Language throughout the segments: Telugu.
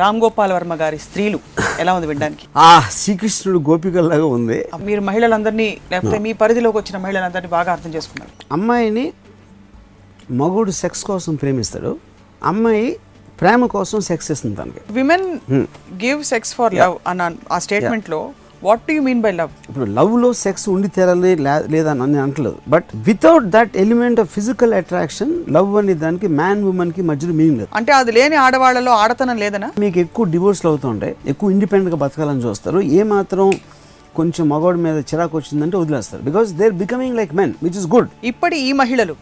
రామ్ గోపాల్ వర్మ గారి స్త్రీలు ఎలా ఉంది వినడానికి? శ్రీకృష్ణుడు గోపికల్లాగా ఉంది. మీరు మహిళలందరినీ లేకపోతే మీ పరిధిలోకి వచ్చిన మహిళలందరినీ బాగా అర్థం చేసుకున్నారు. అమ్మాయిని మగుడు సెక్స్ కోసం ప్రేమిస్తాడు, అమ్మాయి ప్రేమ కోసం సెక్స్ ఇస్తుంది తనకి. Women give sex for love అన్న ఆ స్టేట్మెంట్ లో what do you mean by love? ఇప్పుడు లవ్ లో సెక్స్ ఉండి తీరాలి లేదా అని అంటలేదు, but without that element of physical attraction love అనే దానికి మ్యాన్ ఉమెన్ కి మధ్యలో మీనింగ్ లేదు. అంటే అది లేని ఆడవాళ్ళలో ఆడతనం లేదనా? మీకు ఎక్కువ డివోర్స్లు అవుతుంటాయి, ఎక్కువ ఇండిపెండెంట్ గా బతకాలని చూస్తారు. ఏ మాత్రం కొంచెం మగవాడి మీద చిరాకు వచ్చిందంటే వదిలేస్తారు, because they are becoming like men, which is good. ఇప్పటి ఈ మహిళలు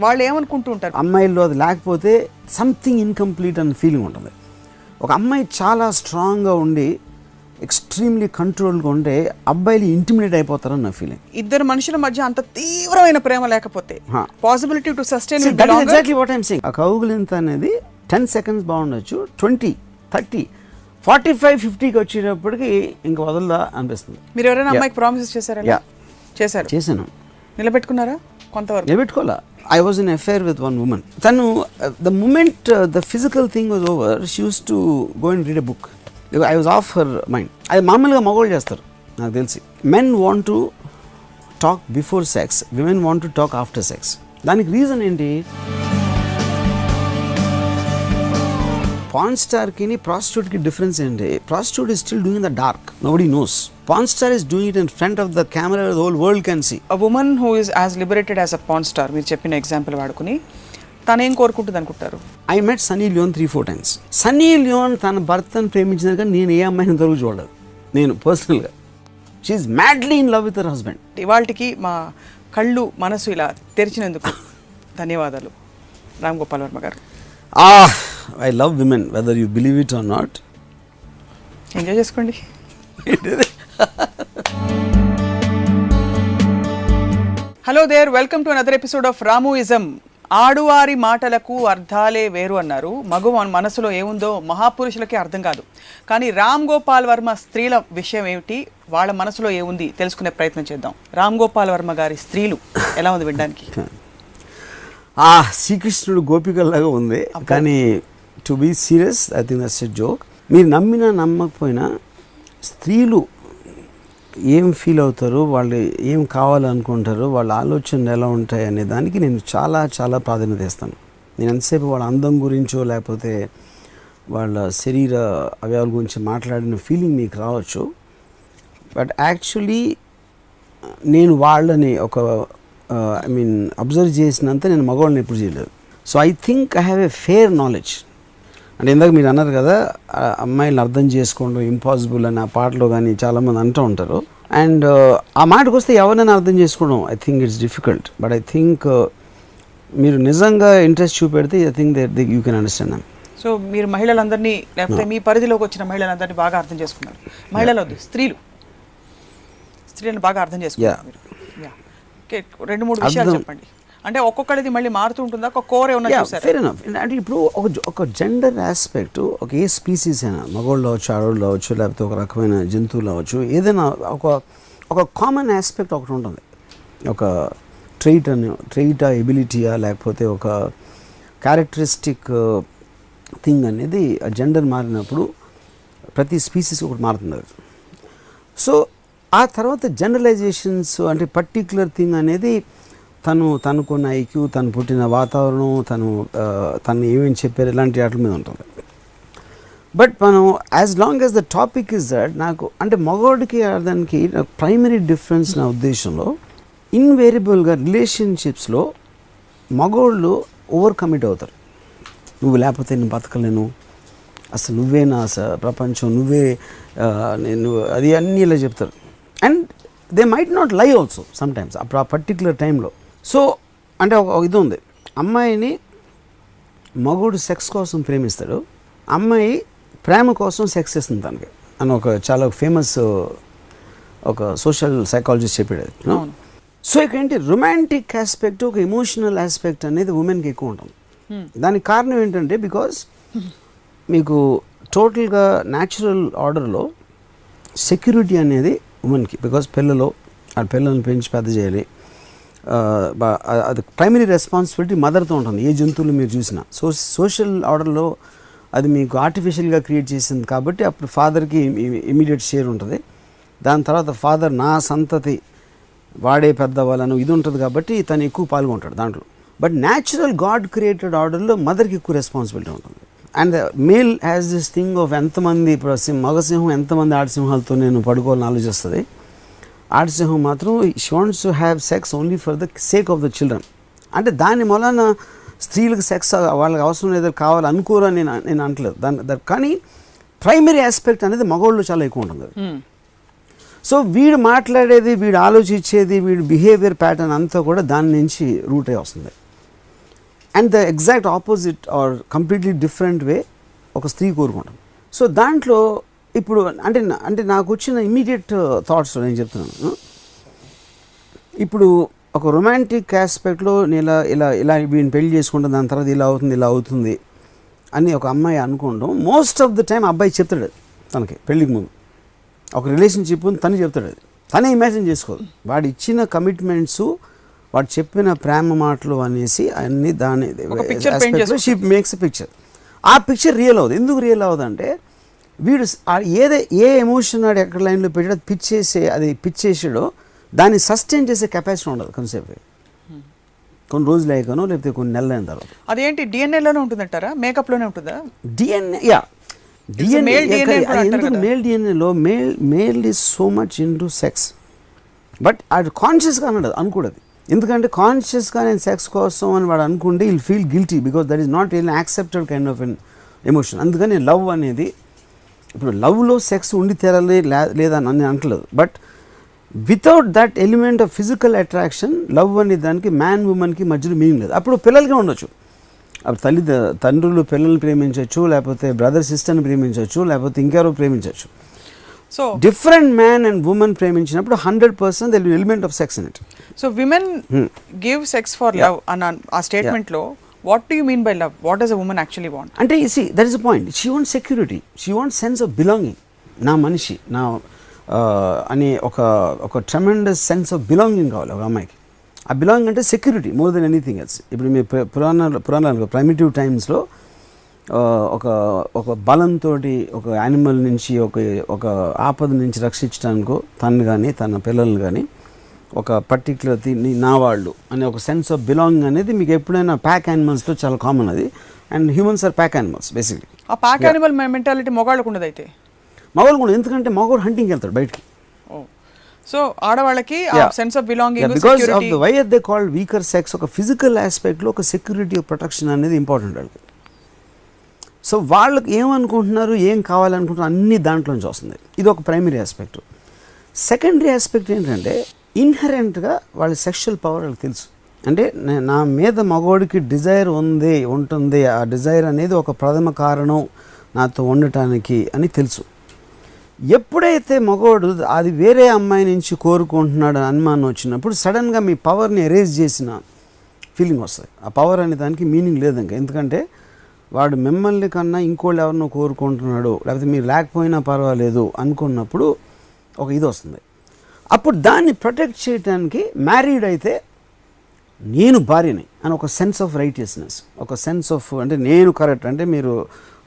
వాళ్ళు ఏమనుకుంటూ ఉంటారు, అమ్మాయిల్లో అది లేకపోతే సంథింగ్ ఇన్కంప్లీట్ అన్న ఫీలింగ్ ఉంటుంది. ఒక అమ్మాయి చాలా స్ట్రాంగ్గా ఉండి ఎక్స్ట్రీమ్లీ కంట్రోల్గా ఉంటే అబ్బాయిలు ఇంటిమిడేట్ అయిపోతారని నా ఫీలింగ్. ఇద్దరు మనుషుల మధ్య అంత తీవ్రమైన ప్రేమ లేకపోతే possibility to sustain exactly what I'm saying. ఆ కౌగిలింత అనేది 10 seconds బాగుండొచ్చు, 20, 30, 45, 50కి వచ్చేటప్పటికి ఇంకా వదలదా అనిపిస్తుంది. మీరు ఎవరైనా అమ్మాయికి ప్రామిసెస్ చేశారా? చేశాను. నిలబెట్టుకున్నారా? కొంతవరకు నిలబెట్టుకోవాలా. I was in an affair with one woman. Tanu, the moment the physical thing was over, she used to go and read a book. I was off her mind. అది మామూలుగా మగవాళ్ళు చేస్తారు నాకు తెలిసి. Men want to talk before sex, women want to talk after sex. దానికి రీజన్ ఏంటి? పాన్ స్టార్కి ప్రాస్టిట్యూట్కి డిఫరెన్స్ ఏంటి? Prostitute is still doing in the dark. Nobody knows. Pawn star is doing it in front of the camera, the whole world can see. A woman who is as liberated as a pawn star, మీరు చెప్పిన ఎగ్జాంపుల్ వాడుకుని తను ఏం కోరుకుంటుంది అనుకుంటారు? I met Sunny Leone 3-4 times. Sunny Leone తన భర్తను ప్రేమించిన కానీ నేను ఏ అమ్మాయిని ఇంతవరకు చూడలేదు నేను పర్సనల్గా. She is madly in love with her husband. ఇవాళకి మా కళ్ళు మనసు ఇలా తెరిచినందుకు ధన్యవాదాలు రామ్ గోపాల్ వర్మ గారు. I love women, whether you believe it or not. Enjoy చేసుకోండి. Hello there, welcome to another episode of Ramuism. ఆడువారి మాటలకు అర్థాలే వేరు అన్నారు. మగ మనసులో ఏముందో మహాపురుషులకే అర్థం కాదు. కానీ రామ్ గోపాల్ వర్మ స్త్రీల విషయం ఏమిటి, వాళ్ళ మనసులో ఏముంది తెలుసుకునే ప్రయత్నం చేద్దాం. రామ్ గోపాల్ వర్మ గారి స్త్రీలు ఎలా ఉంది వినడానికి? శ్రీకృష్ణుడు గోపికల్లాగా ఉంది. కానీ to be serious, I think that's a joke. మీరు నమ్మినా నమ్మకపోయినా స్త్రీలు ఏం ఫీల్ అవుతారు, వాళ్ళు ఏం కావాలనుకుంటారు, వాళ్ళ ఆలోచనలు ఎలా ఉంటాయి అనే దానికి నేను చాలా చాలా ప్రాధాన్యత ఇస్తాను. నేను ఎంతసేపు వాళ్ళ అందం గురించో లేకపోతే వాళ్ళ శరీర అవయవాల గురించి మాట్లాడిన ఫీలింగ్ మీకు రావచ్చు, బట్ యాక్చువల్లీ నేను వాళ్ళని అబ్జర్వ్ చేసినంత నేను మగవాళ్ళని ఎప్పుడు చేయలేదు. So I think I have a fair knowledge. అంటే ఇందాక మీరు అన్నారు కదా, అమ్మాయిలను అర్థం చేసుకోవడం ఇంపాసిబుల్ అని ఆ పాటలో కానీ చాలామంది అంటూ ఉంటారు. అండ్ ఆ మాటకు వస్తే ఎవరైనా అర్థం చేసుకోవడం I think it's difficult, but I think మీరు నిజంగా ఇంట్రెస్ట్ చూపెడితే I think that you can understand them. So మీరు మహిళలందరినీ లేకపోతే మీ పరిధిలోకి వచ్చిన మహిళలందరినీ బాగా అర్థం చేసుకున్నారు. మహిళలు వద్దు, స్త్రీలను బాగా అర్థం చేసుకున్నారు. 2-3 విషయాలు చెప్పండి. అంటే ఒక్కొక్కరిది మళ్ళీ మారుతూ ఉంటుందా? ఒక కోర్ ఏమన్నా చూసారా? Fair enough. అంటే ఇప్పుడు ఒక జెండర్ ఆస్పెక్ట్, ఒక ఏ స్పీసీస్ అయినా, మగవాళ్ళు అవ్వచ్చు, ఆడవాళ్ళు అవ్వచ్చు, లేకపోతే ఒక రకమైన జంతువులు అవ్వచ్చు, ఏదైనా ఒక కామన్ ఆస్పెక్ట్ ఒకటి ఉంటుంది. ఒక ట్రైటా, ఎబిలిటీయా, లేకపోతే ఒక క్యారెక్టరిస్టిక్ థింగ్ అనేది జెండర్ మారినప్పుడు ప్రతి స్పీసీస్ ఒకటి మారుతుంది. సో ఆ తర్వాత జనరలైజేషన్స్ అంటే పర్టిక్యులర్ థింగ్ అనేది తనకున్న ఐక్యూ, తను పుట్టిన వాతావరణం, తను ఏమేమి చెప్పారు, ఇలాంటి వాటి మీద ఉంటుంది. బట్ మనం as long as the topic is that, నాకు అంటే మగవాడికి దానికి ప్రైమరీ డిఫరెన్స్ నా ఉద్దేశంలో, ఇన్వేరియబుల్గా రిలేషన్షిప్స్లో మగవాళ్ళు ఓవర్ కమిట్ అవుతారు. నువ్వు లేకపోతే నేను బతకలేను, అసలు నువ్వే నా ప్రపంచం, నువ్వే నేను, అది అన్నీ ఇలా చెప్తారు. అండ్ దే మైట్ నాట్ లై ఆల్సో సమ్టైమ్స్ అప్పుడు ఆ పర్టిక్యులర్ టైంలో. సో అంటే ఒక ఇది ఉంది, అమ్మాయిని మగుడు సెక్స్ కోసం ప్రేమిస్తాడు, అమ్మాయి ప్రేమ కోసం సెక్స్ ఇస్తుంది తనకి అని ఒక చాలా ఫేమస్ ఒక సోషల్ సైకాలజిస్ట్ చెప్పాడు. సో ఇకేంటి రొమాంటిక్ ఆస్పెక్ట్, ఒక ఎమోషనల్ ఆస్పెక్ట్ అనేది ఉమెన్కి ఎక్కువ ఉంటుంది. దానికి కారణం ఏంటంటే, బికాస్ మీకు టోటల్గా న్యాచురల్ ఆర్డర్లో సెక్యూరిటీ అనేది ఉమెన్కి, బికాస్ పిల్లలను పెంచి పెద్ద చేయాలి, అది ప్రైమరీ రెస్పాన్సిబిలిటీ మదర్తో ఉంటుంది. ఏ జంతువులు మీరు చూసినా సోషల్ ఆర్డర్లో అది మీకు ఆర్టిఫిషియల్గా క్రియేట్ చేసింది కాబట్టి అప్పుడు ఫాదర్కి ఇమీడియట్ షేర్ ఉంటుంది. దాని తర్వాత ఫాదర్ నా సంతతి వాడే పెద్దవాళ్ళను ఇది ఉంటుంది కాబట్టి తను ఎక్కువ పాల్గొంటాడు దాంట్లో. బట్ న్యాచురల్ గాడ్ క్రియేటెడ్ ఆర్డర్లో మదర్కి ఎక్కువ రెస్పాన్సిబిలిటీ ఉంటుంది. And male has this thing of ఎంతమంది మగసింహం ఎంతమంది ఆడసింహాలతో నేను పడుకోవాలని ఆలోచిస్తుంది. ఆడసింహం మాత్రం she wants to have sex only for the sake of the children. అంటే దాని వలన స్త్రీలకు సెక్స్ వాళ్ళకి అవసరం లేదు కావాలి అనుకోరని నేను అంటలేదు దాని. కానీ ప్రైమరీ ఆస్పెక్ట్ అనేది మగవాళ్ళు చాలా ఎక్కువ ఉంటుంది. సో వీడు మాట్లాడేది, వీడు ఆలోచించేది, వీడు బిహేవియర్ ప్యాటర్న్ అంతా కూడా దాని నుంచి రూట్ అయి వస్తుంది. And the exact opposite or completely different way ఒక స్త్రీ కోరుకుంటాం. సో దాంట్లో ఇప్పుడు అంటే నాకు వచ్చిన ఇమ్మీడియట్ థాట్స్ నేను చెప్తున్నాను. ఇప్పుడు ఒక రొమాంటిక్ ఆస్పెక్ట్లో నేను ఇలా వీడిని పెళ్లి చేసుకుంటాను, దాని తర్వాత ఇలా అవుతుంది అని ఒక అమ్మాయి అనుకోవడం మోస్ట్ ఆఫ్ ద టైం అబ్బాయి చెప్తాడు తనకి పెళ్ళికి ముందు. ఒక రిలేషన్షిప్ తను చెప్తాడు, అది తనే ఇమాజిన్ చేసుకోదు. వాడు ఇచ్చిన కమిట్మెంట్స్, వాడు చెప్పిన ప్రేమ మాటలు అనేసి అన్ని దాని షీ మేక్స్ ఎ పిక్చర్. ఆ పిక్చర్ రియల్ అవ్వదు. ఎందుకు రియల్ అవ్వదు అంటే వీడు ఏ ఎమోషన్ వాడు ఎక్కడ లైన్లో పెట్టాడో అది పిచ్చేసాడో దాన్ని సస్టైన్ చేసే కెపాసిటీ ఉండదు కొంతసేపు, కొన్ని రోజులు అయ్యాకనో లేకపోతే కొన్ని నెలలు అయిన తర్వాత. అదేంటి డిఎన్ఏలోనే ఉంటుందంటారా, మేకప్లోనే ఉంటుందా? డిఎన్ఏ ఎందుకు మేల్ డిఎన్ఏలో male is so much into sex. But అది కాన్షియస్గా అనుకూడదు. ఎందుకంటే కాన్షియస్గా నేను సెక్స్ కోసం అని వాడు అనుకుంటే will feel guilty because that is not an accepted kind of an emotion. అందుకని లవ్ అనేది ఇప్పుడు లవ్లో సెక్స్ ఉండి తీరాలి లేదా అని అంటలేదు. But without that element of physical attraction love అనే దానికి మ్యాన్ ఉమెన్కి మధ్యలో మీనింగ్ లేదు. అప్పుడు పిల్లలుగా ఉండొచ్చు, అప్పుడు తండ్రులు పిల్లల్ని ప్రేమించవచ్చు, లేకపోతే బ్రదర్ సిస్టర్ని ప్రేమించవచ్చు, లేకపోతే ఇంకెవరో ప్రేమించవచ్చు. So different man and women ప్రేమించినప్పుడు 100% there will be element of sex in it. So women give sex for love అన్న ఆ స్టేట్మెంట్లో what do you mean by love? What does a woman actually want? అంటే you see that is the point. She wants security, she wants sense of belonging. నా మనిషి నా అనే ఒక ట్రెమెండస్ సెన్స్ ఆఫ్ బిలాంగింగ్ కావాలి ఒక అమ్మాయికి. ఆ బిలాంగింగ్ అంటే security more than anything else. ఇప్పుడు మీ పురాణాలు ప్రైమిటివ్ టైమ్స్లో ఒక బలంతో ఒక యానిమల్ నుంచి ఒక ఆపద నుంచి రక్షించడానికో తను కానీ తన పిల్లల్ని కానీ ఒక పర్టిక్యులర్ నా వాళ్ళు అనే ఒక సెన్స్ ఆఫ్ బిలాంగింగ్ అనేది మీకు ఎప్పుడైనా ప్యాక్ యానిమల్స్లో చాలా కామన్ అది. And humans are pack animals basically. ఆ ప్యాక్ యానిమల్ మెంటాలిటీ మగవాళ్ళకు ఉండదు. అయితే మగవాళ్ళు కూడా, ఎందుకంటే మగవాడు హంటింగ్కి వెళ్తాడు బయటికి. సో ఆడవాళ్ళకి sense of belonging because of the why are they called weaker sex. ఒక ఫిజికల్ ఆస్పెక్ట్లో ఒక సెక్యూరిటీ ప్రొటెక్షన్ అనేది ఇంపార్టెంట్ వాళ్ళకి. సో వాళ్ళకి ఏమనుకుంటున్నారు, ఏం కావాలనుకుంటున్నారు అన్నీ దాంట్లోంచి వస్తుంది. ఇది ఒక ప్రైమరీ ఆస్పెక్ట్. సెకండరీ ఆస్పెక్ట్ ఏంటంటే ఇన్హరెంట్గా వాళ్ళ సెక్షువల్ పవర్ వాళ్ళకి తెలుసు. అంటే నా మీద మగవాడికి డిజైర్ ఉంటుంది, ఆ డిజైర్ అనేది ఒక ప్రథమ కారణం నాతో ఉండటానికి అని తెలుసు. ఎప్పుడైతే మగవాడు అది వేరే అమ్మాయి నుంచి కోరుకుంటున్నాడు అని అనుమానం వచ్చినప్పుడు సడన్గా మీ పవర్ని ఎరేజ్ చేసిన ఫీలింగ్ వస్తుంది. ఆ పవర్ అనే దానికి మీనింగ్ లేదు ఇంకా. ఎందుకంటే వాడు మిమ్మల్ని కన్నా ఇంకోళ్ళు ఎవరినో కోరుకుంటున్నాడు, లేకపోతే మీరు లేకపోయినా పర్వాలేదు అనుకున్నప్పుడు ఒక ఇది వస్తుంది. అప్పుడు దాన్ని ప్రొటెక్ట్ చేయడానికి మ్యారీడ్ అయితే నేను భార్యని అని ఒక సెన్స్ ఆఫ్ రైటియస్నెస్, ఒక సెన్స్ ఆఫ్ అంటే నేను కరెక్ట్. అంటే మీరు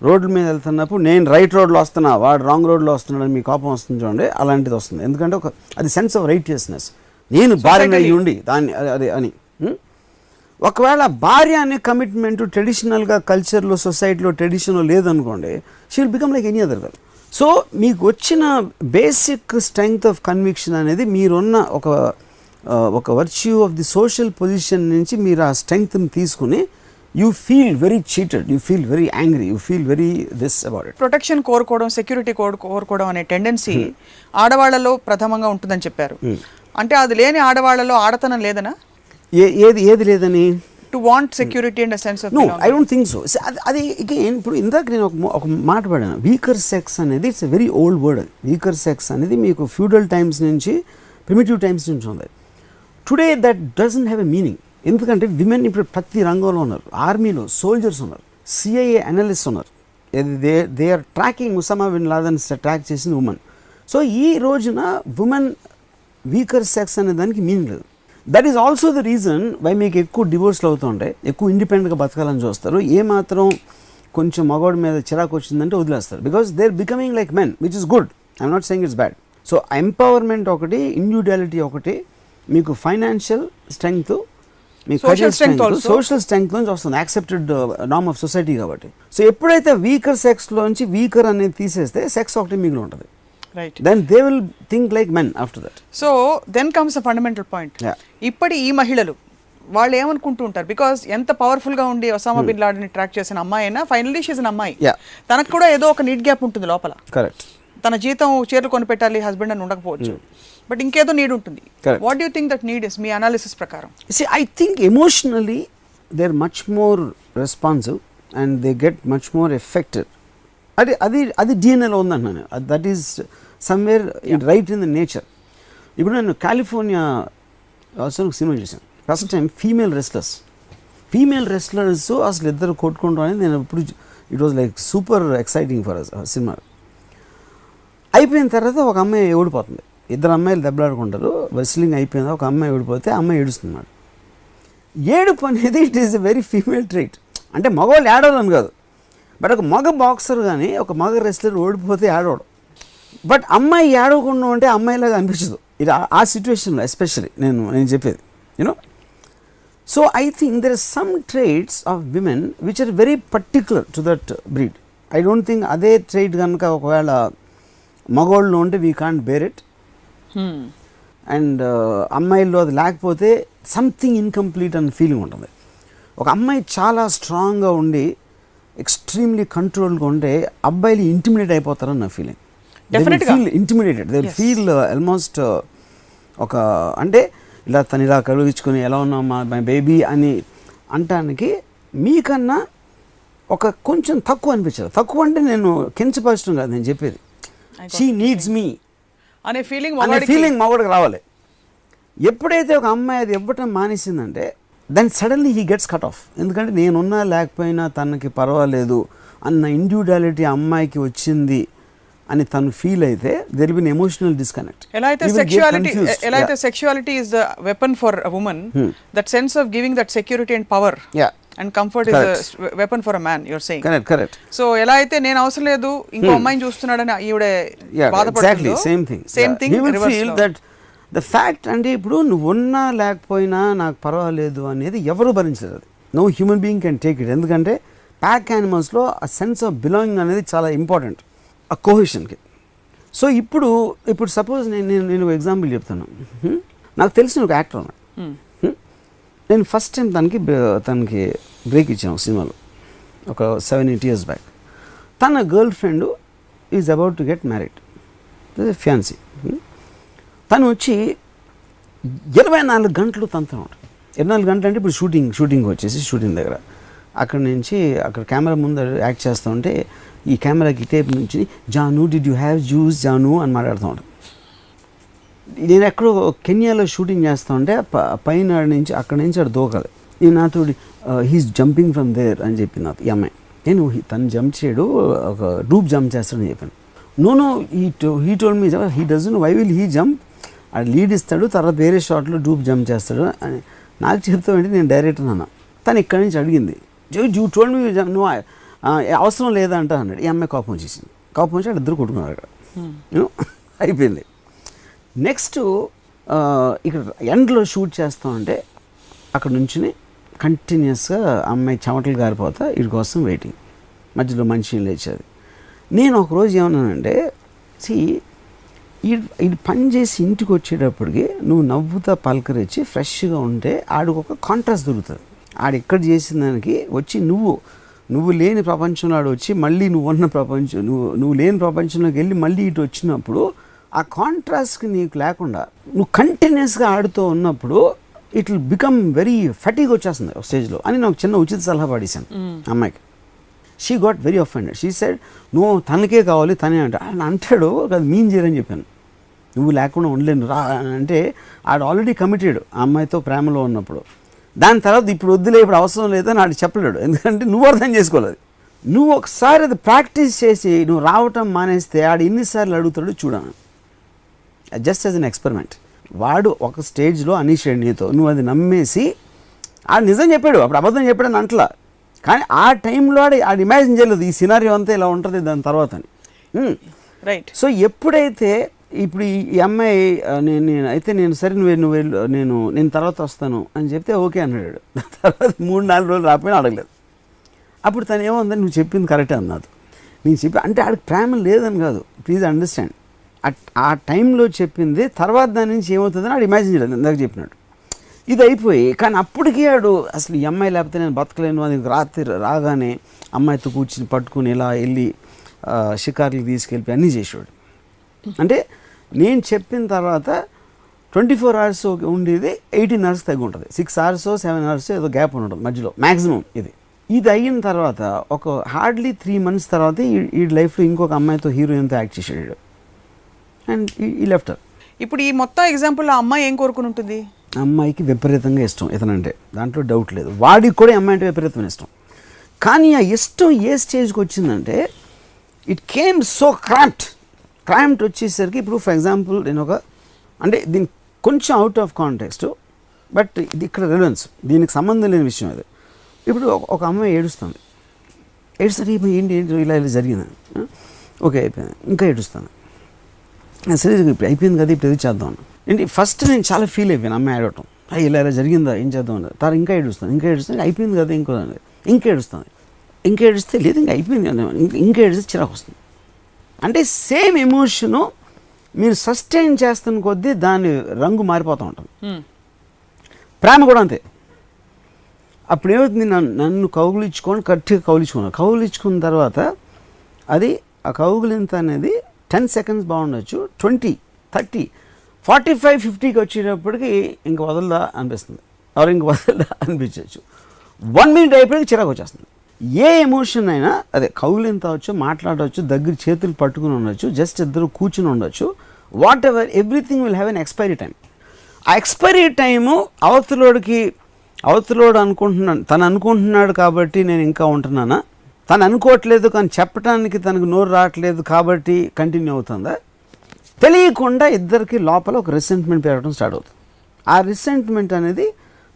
రోడ్ల మీద వెళ్తున్నప్పుడు నేను రైట్ రోడ్లో వస్తున్నా, వాడు రాంగ్ రోడ్లో వస్తున్నాడని మీ కోపం వస్తుంది చూడండి, అలాంటిది వస్తుంది. ఎందుకంటే అది సెన్స్ ఆఫ్ రైటియస్నెస్, నేను భార్యని అయ్యి ఉండి దాన్ని అది అని. ఒకవేళ భార్య అనే కమిట్మెంట్ ట్రెడిషనల్గా కల్చర్లో సొసైటీలో ట్రెడిషన్లో లేదనుకోండి, she will become like any other girl. So మీకు వచ్చిన బేసిక్ స్ట్రెంగ్త్ ఆఫ్ కన్విక్షన్ అనేది మీరున్న ఒక virtue of the social position నుంచి మీరు ఆ స్ట్రెంగ్త్ని తీసుకుని you feel very cheated, you feel very angry, you feel very this about it. Protection కోరుకోవడం, సెక్యూరిటీ కోరుకోవడం అనే టెండెన్సీ ఆడవాళ్లలో ప్రథమంగా ఉంటుందని చెప్పారు. అంటే అది లేని ఆడవాళ్లలో ఆడతనం లేదనా? ఏది లేదని? To want security and sense of I don't think so. అది ఇప్పుడు ఇందాక నేను ఒక మాట పడాను, వీకర్ సెక్స్ అనేది it's a very old word. అది వీకర్ సెక్స్ అనేది మీకు ఫ్యూడల్ టైమ్స్ నుంచి ప్రిమిటివ్ టైమ్స్ నుంచి ఉంది. Today that doesn't have a meaning. ఎందుకంటే విమెన్ ఇప్పుడు ప్రతి రంగంలో ఉన్నారు. ఆర్మీలో సోల్జర్స్ ఉన్నారు, సిఐఏ అనలిస్ట్ ఉన్నారు. They are tracking Osama bin Laden track చేసిన ఉమెన్. సో ఈ రోజున ఉమెన్ వీకర్ సెక్స్ అనే దానికి మీనింగ్ లేదు. That is also the reason why మీకు ఎక్కువ డివోర్స్లు అవుతుంటాయి, ఎక్కువ ఇండిపెండెంట్గా బతకాలని చూస్తారు. ఏమాత్రం కొంచెం మగవాడి మీద చిరాకు వచ్చిందంటే వదిలేస్తారు, because they are becoming like men, which is good. I'm not saying it's bad. So empowerment ఒకటి, ఇండివిజువాలిటీ ఒకటి, మీకు ఫైనాన్షియల్ స్ట్రెంగ్త్, మీకు సోషల్ స్ట్రెంగ్త్ నుంచి వస్తుంది, యాక్సెప్టెడ్ నార్మ్ ఆఫ్ సొసైటీ కాబట్టి. సో ఎప్పుడైతే వీకర్ సెక్స్లోంచి వీకర్ అనేది తీసేస్తే సెక్స్ ఒకటి మిగిలి ఉంటుంది. Right. Then they will think like men after that. So then comes a fundamental point. ఇప్పటి ఈ మహిళలు వాళ్ళు ఏమనుకుంటూ ఉంటారు, బికాస్ ఎంత పవర్ఫుల్గా ఉండి ఒసామా బిన్ లాడెన్ ట్రాక్ చేసిన అమ్మాయి అయినా ఫైనల్లీ షీజ్ అన్ అమ్మాయి, తనకు కూడా ఏదో ఒక నీడ్ గ్యాప్ ఉంటుంది లోపల. కరెక్ట్. తన జీతం చీరలు కొనిపెట్టాలి, హస్బెండ్ అని ఉండకపోవచ్చు, బట్ ఇంకేదో నీడ్ ఉంటుంది. What do you think that need is, me analysis ప్రకారం? See, I think emotionally they're much more responsive and they get much more affected. అది డిఎన్ఏలో ఉందంటున్నాను. That is somewhere right in the nature. ఇప్పుడు నేను కాలిఫోర్నియా సినిమా చూసాను ఫస్ట్ టైం. ఫీమేల్ రెస్లర్స్ అసలు ఇద్దరు కొట్టుకుంటాం అనేది నేను ఇప్పుడు it was like super exciting for us. Cinema అయిపోయిన తర్వాత ఒక అమ్మాయి ఓడిపోతుంది, ఇద్దరు అమ్మాయిలు దెబ్బలాడుకుంటారు, రెస్లింగ్ అయిపోయిందా ఒక అమ్మాయి ఓడిపోతే అమ్మాయి ఏడుస్తున్నాడు. ఏడుపు అనేది it is a very female trait. అంటే మగవాళ్ళు ఏడవని కాదు, బట్ ఒక మగ బాక్సర్ కానీ ఒక మగ రెస్లర్ ఓడిపోతే ఏడవడం. బట్ అమ్మాయి ఏడవకుండా ఉంటే అమ్మాయిలాగా అనిపించదు. ఇది ఆ సిచ్యువేషన్లో ఎస్పెషలీ నేను చెప్పేది, you know. So I think there are some traits of women which are very particular to that breed. I don't think అదే ట్రేట్ కనుక ఒకవేళ మగవాళ్ళు ఉంటే we can't bear it. And అమ్మాయిల్లో అది లేకపోతే సంథింగ్ ఇన్కంప్లీట్ అన్న ఫీలింగ్ ఉంటుంది. ఒక అమ్మాయి చాలా స్ట్రాంగ్గా ఉండి ఎక్స్ట్రీమ్లీ కంట్రోల్గా ఉంటే అబ్బాయిలు ఇంటిమిడేట్ అయిపోతారని నా feeling. Feel intimidated, they will feel almost ఒక అంటే ఇలా తను ఇలా కలుగించుకొని ఎలా ఉన్నామా మై బేబీ అని అంటానికి మీకన్నా ఒక కొంచెం తక్కువ అనిపించదు. తక్కువ అంటే నేను కించపరచడం కాదు నేను చెప్పేది, షీ నీడ్స్ మీ అనే ఫీలింగ్ మగవాడికి రావాలి. ఎప్పుడైతే ఒక అమ్మాయి అది ఇవ్వటం మానేసిందంటే then suddenly he gets cut off. ఎందుకంటే నేనున్నా లేకపోయినా తనకి పర్వాలేదు అన్న ఇండివిజువాలిటీ అమ్మాయికి వచ్చింది అని తను ఫీల్ అయితే there will be emotional disconnect. ఎలా అయితే sexuality is the weapon for a woman, that sense of giving that security and power and comfort is the weapon for a man, you are saying. Correct. So ఎలా అయితే నేను అవసరం లేదు ఇంకో అమ్మాయిని చూస్తున్నాడని ఈవిడే బాధపడుతుందో same thing he will feel that the fact అంటే ఇప్పుడు నువ్వు ఉన్నా లేకపోయినా నాకు పర్వాలేదు అనేది ఎవరు భరించలేదు. No human being can take it. ఎందుకంటే ప్యాక్ యానిమల్స్లో ఆ సెన్స్ ఆఫ్ బిలాంగింగ్ అనేది చాలా ఇంపార్టెంట్ ఆ కోహెషన్కి. సో ఇప్పుడు సపోజ్ నేను ఒక ఎగ్జాంపుల్ చెప్తాను. నాకు తెలిసిన ఒక యాక్టర్ ఉన్నాడు. నేను ఫస్ట్ టైం తనకి బ్రేక్ ఇచ్చాను సినిమాలో ఒక 7-8 years బ్యాక్. తన girl friend is about to get married, fancy. తను వచ్చి 24 గంటలు తనతో ఉంటాడు. 24 గంటలు అంటే ఇప్పుడు షూటింగ్ వచ్చేసి షూటింగ్ దగ్గర అక్కడ కెమెరా ముందు యాక్ట్ చేస్తూ ఉంటే ఈ కెమెరాకి టేప్ నుంచి Janu did you have juice Janu అని మాట్లాడుతూ ఉంటాను. నేను ఎక్కడో కెన్యాలో షూటింగ్ చేస్తూ ఉంటే పైన నుంచి అక్కడి నుంచి అక్కడ దూకాలి. నేను నాతో హీస్ జంపింగ్ ఫ్రమ్ దేర్ అని చెప్పింది నాకు ఈ అమ్మాయి. నేను తను జంప్ చేయడు, ఒక డూప్ జంప్ చేస్తాడని చెప్పాను. No he told me he doesn't, why will he jump, అది లీడ్ ఇస్తాడు తర్వాత వేరే షాట్లో డూప్ జంప్ చేస్తాడు అని నాకు చెప్తా అంటే నేను డైరెక్టర్ అన్నా. తను ఇక్కడి నుంచి అడిగింది, యూ టోల్డ్ మీ నువ్వు అవసరం లేదంట అన్నాడు. ఈ అమ్మాయి కోపం వచ్చేసింది. కోపం వచ్చి ఇద్దరు కొట్టుకున్నారు అక్కడ. అయిపోయింది. నెక్స్ట్ ఇక్కడ ఎండ్లో షూట్ చేస్తామంటే అక్కడ నుంచి కంటిన్యూస్గా అమ్మాయి చెమటలు గారిపోతా వీడి కోసం వెయిటింగ్. మధ్యలో మనిషి లేచేది. నేను ఒకరోజు ఏమన్నానంటే ఇది పని చేసి ఇంటికి వచ్చేటప్పటికి నువ్వు నవ్వుతా పలకరించి ఫ్రెష్గా ఉంటే ఆడికి ఒక కాంట్రాస్ట్ దొరుకుతుంది. ఆడు ఎక్కడ చేసిన దానికి వచ్చి నువ్వు లేని ప్రపంచంలో ఆడు వచ్చి మళ్ళీ నువ్వు ఉన్న ప్రపంచం నువ్వు లేని ప్రపంచంలోకి వెళ్ళి మళ్ళీ ఇటు వచ్చినప్పుడు ఆ కాంట్రాస్ట్కి నీకు లేకుండా నువ్వు కంటిన్యూస్గా ఆడుతూ ఉన్నప్పుడు it will become very fatigue వచ్చేస్తుంది ఒక స్టేజ్లో అని నాకు చిన్న ఉచిత సలహా పాడేశాను అమ్మాయికి. She got very offended. She said నువ్వు తనకే కావాలి తనే అంటాడు అది మీన్ చేయరని చెప్పాను. నువ్వు లేకుండా ఉండలేను రా అంటే ఆడు ఆల్రెడీ కమిటెడ్ ఆ అమ్మాయితో ప్రేమలో ఉన్నప్పుడు. దాని తర్వాత ఇప్పుడు వద్దులే ఇప్పుడు అవసరం లేదని ఆడు చెప్పలేడు. ఎందుకంటే నువ్వు అర్థం చేసుకోలేదు. నువ్వు ఒకసారి అది ప్రాక్టీస్ చేసి నువ్వు రావటం మానేస్తే ఆడు ఎన్నిసార్లు అడుగుతాడు చూడను. Just as an experiment. వాడు ఒక స్టేజ్లో అనీషాడు నీతో, నువ్వు అది నమ్మేసి ఆడు నిజం చెప్పాడు, అప్పుడు అబద్ధం చెప్పాడని అంటలా. కానీ ఆ టైంలో ఆడు ఇమాజిన్ చేయలేదు ఈ సినారియో అంతా ఇలా ఉంటుంది దాని తర్వాత అని. రైట్. సో ఎప్పుడైతే ఇప్పుడు ఈ అమ్మాయి నేను సరే నువ్వు వెళ్ళు నేను తర్వాత వస్తాను అని చెప్తే ఓకే అన్నాడు. తర్వాత 3-4 రోజులు రాకపోయినా అడగలేదు. అప్పుడు తను ఏముందని నువ్వు చెప్పింది కరెక్టే అన్నది. నేను చెప్పి అంటే ఆడికి ప్రేమ లేదని కాదు, ప్లీజ్ అండర్స్టాండ్. ఆ టైంలో చెప్పింది తర్వాత దాని నుంచి ఏమవుతుందని ఆడు ఇమాజిన్ చేయలేదు ఇందాక చెప్పినట్టు. ఇది అయిపోయి కానీ అప్పటికీ ఆడు అసలు ఈ అమ్మాయి లేకపోతే నేను బతకలేను అది రాత్రి రాగానే అమ్మాయితో కూర్చుని పట్టుకుని ఇలా వెళ్ళి షికార్లు తీసుకెళ్ళి అన్నీ చేసేవాడు. అంటే నేను చెప్పిన తర్వాత 24 hours ఉండేది 18 hours తగ్గి ఉంటుంది. 6 hours 7 hours ఏదో గ్యాప్ ఉండడం మధ్యలో మ్యాక్సిమం. ఇది అయిన తర్వాత ఒక హార్డ్లీ 3 months తర్వాత ఈ లైఫ్లో ఇంకొక అమ్మాయితో హీరోయిన్తో యాక్ట్ చేసాడు అండ్ ఈ లెఫ్ట్. ఇప్పుడు ఈ మొత్తం ఎగ్జాంపుల్లో అమ్మాయి ఏం కోరుకుని ఉంటుంది? అమ్మాయికి విపరీతంగా ఇష్టం ఇతనంటే, దాంట్లో డౌట్ లేదు. వాడికి కూడా అమ్మాయి అంటే విపరీతమైన ఇష్టం. కానీ ఆ ఇష్టం ఏ స్టేజ్కి వచ్చిందంటే ఇట్ కేమ్ సో క్రాంప్ట్ వచ్చేసరికి ఇప్పుడు ఫర్ ఎగ్జాంపుల్ నేను అంటే దీనికి కొంచెం అవుట్ ఆఫ్ కాంటెక్స్ట్ బట్ ఇది ఇక్కడ రిలవెన్స్, దీనికి సంబంధం లేని విషయం అది. ఇప్పుడు ఒక అమ్మాయి ఏడుస్తుంది ఏంటి ఇలా జరిగింది, ఓకే అయిపోయింది, ఇంకా ఏడుస్తాను సరే ఇప్పుడు అయిపోయింది కదా ఇప్పుడు ఏది చేద్దాం ఏంటి. ఫస్ట్ నేను చాలా ఫీల్ అయిపోయాను అమ్మాయి ఏడవటం, ఇలా జరిగిందా ఏం చేద్దాం అన్నది. తర్వాత ఇంకా ఏడుస్తాను అయిపోయింది కదా ఇంకా ఏడుస్తే లేదు ఇంకా అయిపోయింది ఇంకా ఏడిస్తే చిరాకు వస్తుంది. అంటే సేమ్ ఎమోషను మీరు సస్టైన్ చేస్తున్న కొద్దీ దాని రంగు మారిపోతూ ఉంటుంది. ప్రేమ కూడా అంతే. అప్పుడు ఏమవుతుంది, నన్ను కౌగులించుకొని గట్టిగా కౌగులించుకున్న తర్వాత అది ఆ కౌగులింత అనేది 10 seconds బాగుండొచ్చు, 20, 30, 45, 50కి వచ్చేటప్పటికి ఇంక వదలదా అనిపిస్తుంది, ఎవరు ఇంక వదలదా అనిపించవచ్చు. 1 minute అయిపోయి చిరాకు వచ్చేస్తుంది. ఏ ఎమోషన్ అయినా అదే కౌగులింత అవచ్చు, మాట్లాడవచ్చు, దగ్గర చేతులు పట్టుకుని ఉండొచ్చు, జస్ట్ ఇద్దరు కూర్చుని ఉండొచ్చు, what ever, everything will have an expiry time. ఆ ఎక్స్పైరీ టైము అవతలోడు అనుకుంటున్నాడు కాబట్టి నేను ఇంకా ఉంటున్నానా, తను అనుకోవట్లేదు కానీ చెప్పడానికి తనకు నోరు రావట్లేదు కాబట్టి కంటిన్యూ అవుతుందా, తెలియకుండా ఇద్దరికి లోపల ఒక రిసెంట్మెంట్ పెరగడం స్టార్ట్ అవుతుంది. ఆ రిసెంట్మెంట్ అనేది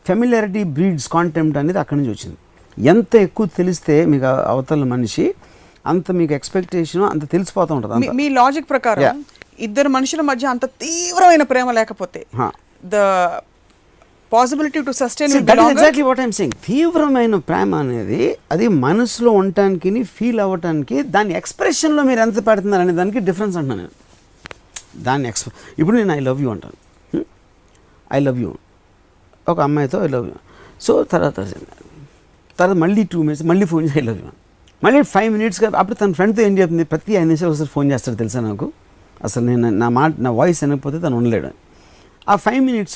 ఫెమిలియారిటీ బ్రీడ్స్ కాంటెంప్ట్ అనేది అక్కడి నుంచి వచ్చింది. ఎంత ఎక్కువ తెలిస్తే మీకు అవతల మనిషి అంత మీకు ఎక్స్పెక్టేషన్ అంత తెలిసిపోతూ ఉంటుంది. మీ లాజిక్ ప్రకారం ఇద్దరు మనుషుల మధ్య అంత తీవ్రమైన ప్రేమ లేకపోతే the possibility to sustain exactly what I'm saying. తీవ్రమైన ప్రేమ అనేది అది మనసులో ఉండటానికి ఫీల్ అవ్వటానికి దాని ఎక్స్ప్రెషన్లో మీరు ఎంత పెడుతున్నారు అనే దానికి డిఫరెన్స్ అంటున్నాను నేను. దాన్ని ఇప్పుడు నేను ఐ లవ్ యూ అంటాను, ఐ లవ్ యూ ఒక అమ్మాయితో ఐ లవ్ యూ. సో తర్వాత మళ్ళీ 2 minutes మళ్ళీ ఫోన్ చేసి ఐ లవ్ యూ, మళ్ళీ 5 minutes అప్పుడు తన ఫ్రెండ్తో ఏం చెప్తుంది, ప్రతి 5 నిమిషాలు ఒకసారి ఫోన్ చేస్తాడు తెలుసా నాకు, అసలు నేను నా వాయిస్ వినకపోతే తను ఉండలేడు. ఆ 5 minutes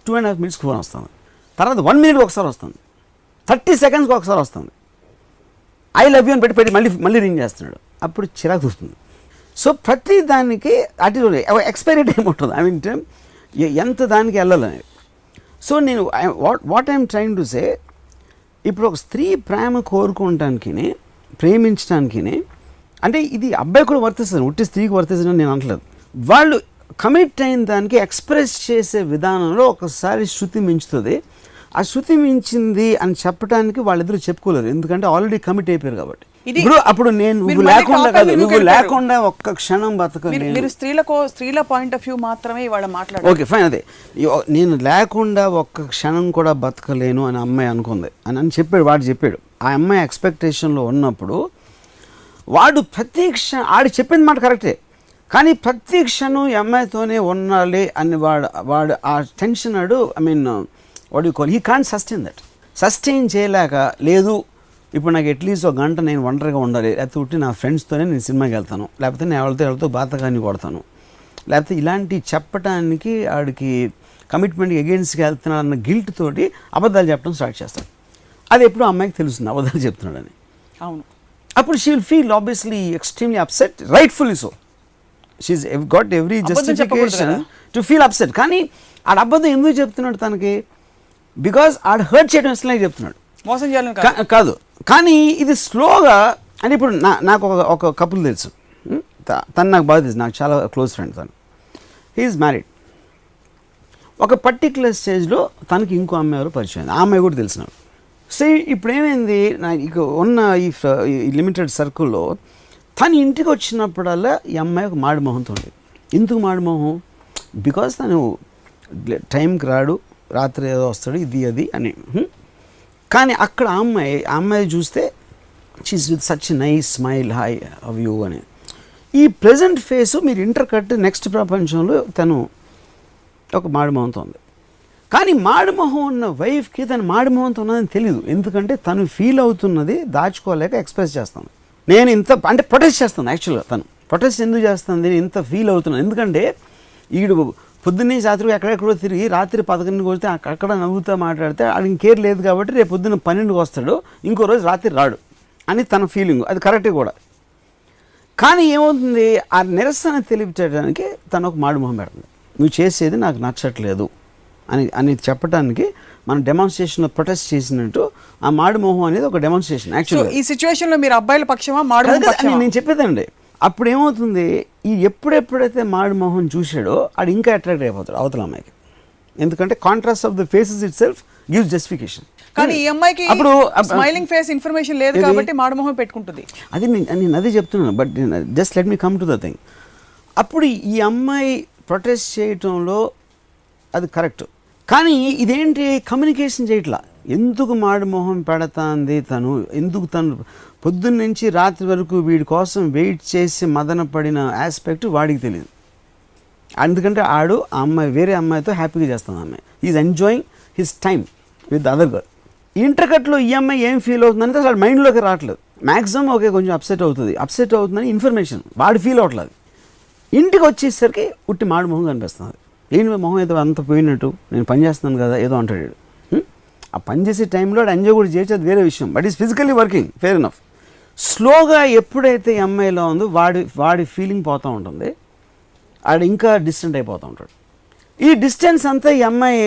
2.5 minutes ఫోన్ వస్తుంది, తర్వాత 1 minute ఒకసారి వస్తుంది, 30 seconds ఒకసారి వస్తుంది, ఐ లవ్ యూ అని పెట్టి మళ్ళీ రింగ్ చేస్తున్నాడు. అప్పుడు చిరాకు వస్తుంది. సో ప్రతి దానికి అటు ఎక్స్పైరీ టైం ఉంటుంది, ఐ మీన్ ఎంత దానికి వెళ్ళాలని. సో నేను what I'm trying to say, ఇప్పుడు ఒక స్త్రీ ప్రేమ కోరుకోవటానికి ప్రేమించడానికి అంటే ఇది అబ్బాయి కూడా వర్తిస్తుంది, ఉట్టి స్త్రీకి వర్తిస్తుంది నేను అనట్లేదు. వాళ్ళు కమిట్ అయిన దానికి ఎక్స్ప్రెస్ చేసే విధానంలో ఒకసారి శృతి మించుతుంది. ఆ శృతి మించింది అని చెప్పడానికి వాళ్ళిద్దరూ చెప్పుకోలేరు, ఎందుకంటే ఆల్రెడీ కమిట్ అయిపోయారు కాబట్టి. ఇప్పుడు అప్పుడు నువ్వు లేకుండా ఒక్క క్షణం బతకలేను, స్త్రీల పాయింట్ ఆఫ్ వ్యూ మాత్రమే ఇవాళ మాట్లాడారు. ఓకే ఫైన్, అదే నేను లేకుండా ఒక్క క్షణం కూడా బతకలేను అని అమ్మాయి అనుకుంది అని చెప్పాడు, వాడు చెప్పాడు. ఆ అమ్మాయి ఎక్స్పెక్టేషన్లో ఉన్నప్పుడు వాడు ప్రతి క్షణం ఆడు చెప్పింది మాట కరెక్టే, కానీ ప్రతి క్షణం ఈ అమ్మాయితోనే ఉండాలి అని వాడు ఆ టెన్షన్ ఆడు I mean what you call he can't sustain చేయలేక, లేదు ఇప్పుడు నాకు అట్లీస్ట్ 1 గంట నేను ఒంటరిగా ఉండాలి, లేకపోతే నా ఫ్రెండ్స్తోనే నేను సినిమాకి వెళ్తాను, లేకపోతే నేను ఎవరితో బాతకాన్ని కొడతాను, లేకపోతే ఇలాంటి చెప్పడానికి ఆడికి కమిట్మెంట్కి అగెయిన్స్ట్గా వెళ్తున్నాడు అన్న గిల్ట్ తోటి అబద్ధాలు చెప్పడం స్టార్ట్ చేస్తాడు. అది ఎప్పుడు అమ్మాయికి తెలుస్తుంది అబద్ధాలు చెప్తున్నాడని. అవును, అప్పుడు she will feel obviously extremely upset, rightfully so. She's got every justification to feel upset. కానీ ఆడ అబద్ధం ఎందుకు చెప్తున్నాడు తనకి, బికాజ్ ఆడ హర్ట్ చేయడం ఇష్టంగా చెప్తున్నాడు, మోసం చేయాలని కాదు. కానీ ఇది స్లోగా అంటే ఇప్పుడు నాకు ఒక కపుల్ తెలుసు, తను నాకు బాగా తెలుసు, నాకు చాలా క్లోజ్ ఫ్రెండ్ తను. He's married. ఒక పర్టిక్యులర్ స్టేజ్లో తనకి ఇంకో అమ్మాయి ఎవరు పరిచయం, ఆ అమ్మాయి కూడా తెలిసినాడు. సో ఇప్పుడు ఏమైంది, నాకు ఉన్న ఈ లిమిటెడ్ సర్కిల్లో తను ఇంటికి వచ్చినప్పుడల్లా ఈ అమ్మాయి ఒక మాడిమోహంతో ఉండేది. ఎందుకు మాడిమోహం? బికాస్ తను టైంకి రాడు, రాత్రి ఏదో వస్తాడు, ఇది అది అని. కానీ అక్కడ ఆ అమ్మాయి చూస్తే she's with such nice smile, hi how you అని. ఈ ప్రజెంట్ ఫేసు మీరు ఇంటర్కట్ నెక్స్ట్ ప్రపంచంలో తను ఒక మాడిమోహంతో ఉంది. కానీ మాడిమోహం ఉన్న వైఫ్కి తను మాడిమోహంతో ఉన్నదని తెలియదు. ఎందుకంటే తను ఫీల్ అవుతున్నది దాచుకోలేక ఎక్స్ప్రెస్ చేస్తాను. నేను ఇంత అంటే ప్రొటెస్ట్ చేస్తాను. యాక్చువల్గా తను ప్రొటెస్ట్ ఎందుకు చేస్తాను, నేను ఇంత ఫీల్ అవుతున్నాను. ఎందుకంటే ఈడు పొద్దున్నే రాత్రి ఎక్కడెక్కడో తిరిగి రాత్రి 11కి వస్తే అక్కడ నవ్వుతూ మాట్లాడితే అది ఇంకేర్ లేదు కాబట్టి రేపు పొద్దున్న 12కి వస్తాడు, ఇంకో రోజు రాత్రి రాడు అని తన ఫీలింగ్. అది కరెక్టే కూడా. కానీ ఏమవుతుంది, ఆ నిరసన తెలియచేయడానికి తను ఒక మాడిమోహం పెడుతుంది. నువ్వు చేసేది నాకు నచ్చట్లేదు అని చెప్పడానికి మనం డెమాన్స్ట్రేషన్లో ప్రొటెస్ట్ చేసినట్టు ఆ మాడిమోహం అనేది ఒక డెమాన్స్ట్రేషన్. యాక్చువల్గా ఈ సిచ్యువేషన్లో మీరు అబ్బాయిల పక్షమా మాడిమోహం పక్షమా? నేను చెప్పేదండి. అప్పుడు ఏమవుతుంది, ఈ ఎప్పుడెప్పుడైతే మాడిమోహం చూసాడో అది ఇంకా అట్రాక్ట్ అయిపోతాడు అవతల అమ్మాయికి. ఎందుకంటే contrast of the faces it self gives justification. కానీ ఈ అమ్మాయికి అప్పుడు స్మైలింగ్ ఫేస్ ఇన్ఫర్మేషన్ లేదు కాబట్టి మాడిమోహం పెట్టుకుంటుంది. అది నేను అదే చెప్తున్నాను. But just let me come to the thing. అప్పుడు ఈ అమ్మాయి ప్రొటెస్ట్ చేయటంలో అది కరెక్ట్. కానీ ఇదేంటి, కమ్యూనికేషన్ చేయట్లా. ఎందుకు మాడిమోహం పెడతాంది తను, ఎందుకు తను పొద్దున్న నుంచి రాత్రి వరకు వీడి కోసం వెయిట్ చేసి మదన పడిన ఆస్పెక్ట్ వాడికి తెలియదు. ఎందుకంటే ఆడు ఆ అమ్మాయి వేరే అమ్మాయితో హ్యాపీగా చేస్తాను. అమ్మాయి is enjoying his time with other girl. ఇంటర్కట్లో ఈ అమ్మాయి ఏం ఫీల్ అవుతుందంటే అసలు మైండ్లోకి రావట్లేదు. మ్యాక్సిమం ఓకే కొంచెం అప్సెట్ అవుతుందని ఇన్ఫర్మేషన్ వాడు ఫీల్ అవ్వట్లేదు. ఇంటికి వచ్చేసరికి ఉట్టి మాడి మొహం కనిపిస్తుంది. ఏంటి మొహం ఏదో అంత పోయినట్టు, నేను పని చేస్తున్నాను కదా ఏదో అంటాడు. ఆ పని చేసే టైంలో ఎంజాయ్ కూడా చేయొచ్చు, అది వేరే విషయం. But is physically working, fair enough. స్లోగా ఎప్పుడైతే ఈ అమ్మాయిలో ఉందో వాడి ఫీలింగ్ పోతూ ఉంటుంది, ఆడు ఇంకా డిస్టెంట్ అయిపోతూ ఉంటాడు. ఈ డిస్టెన్స్ అంతా ఈ అమ్మాయి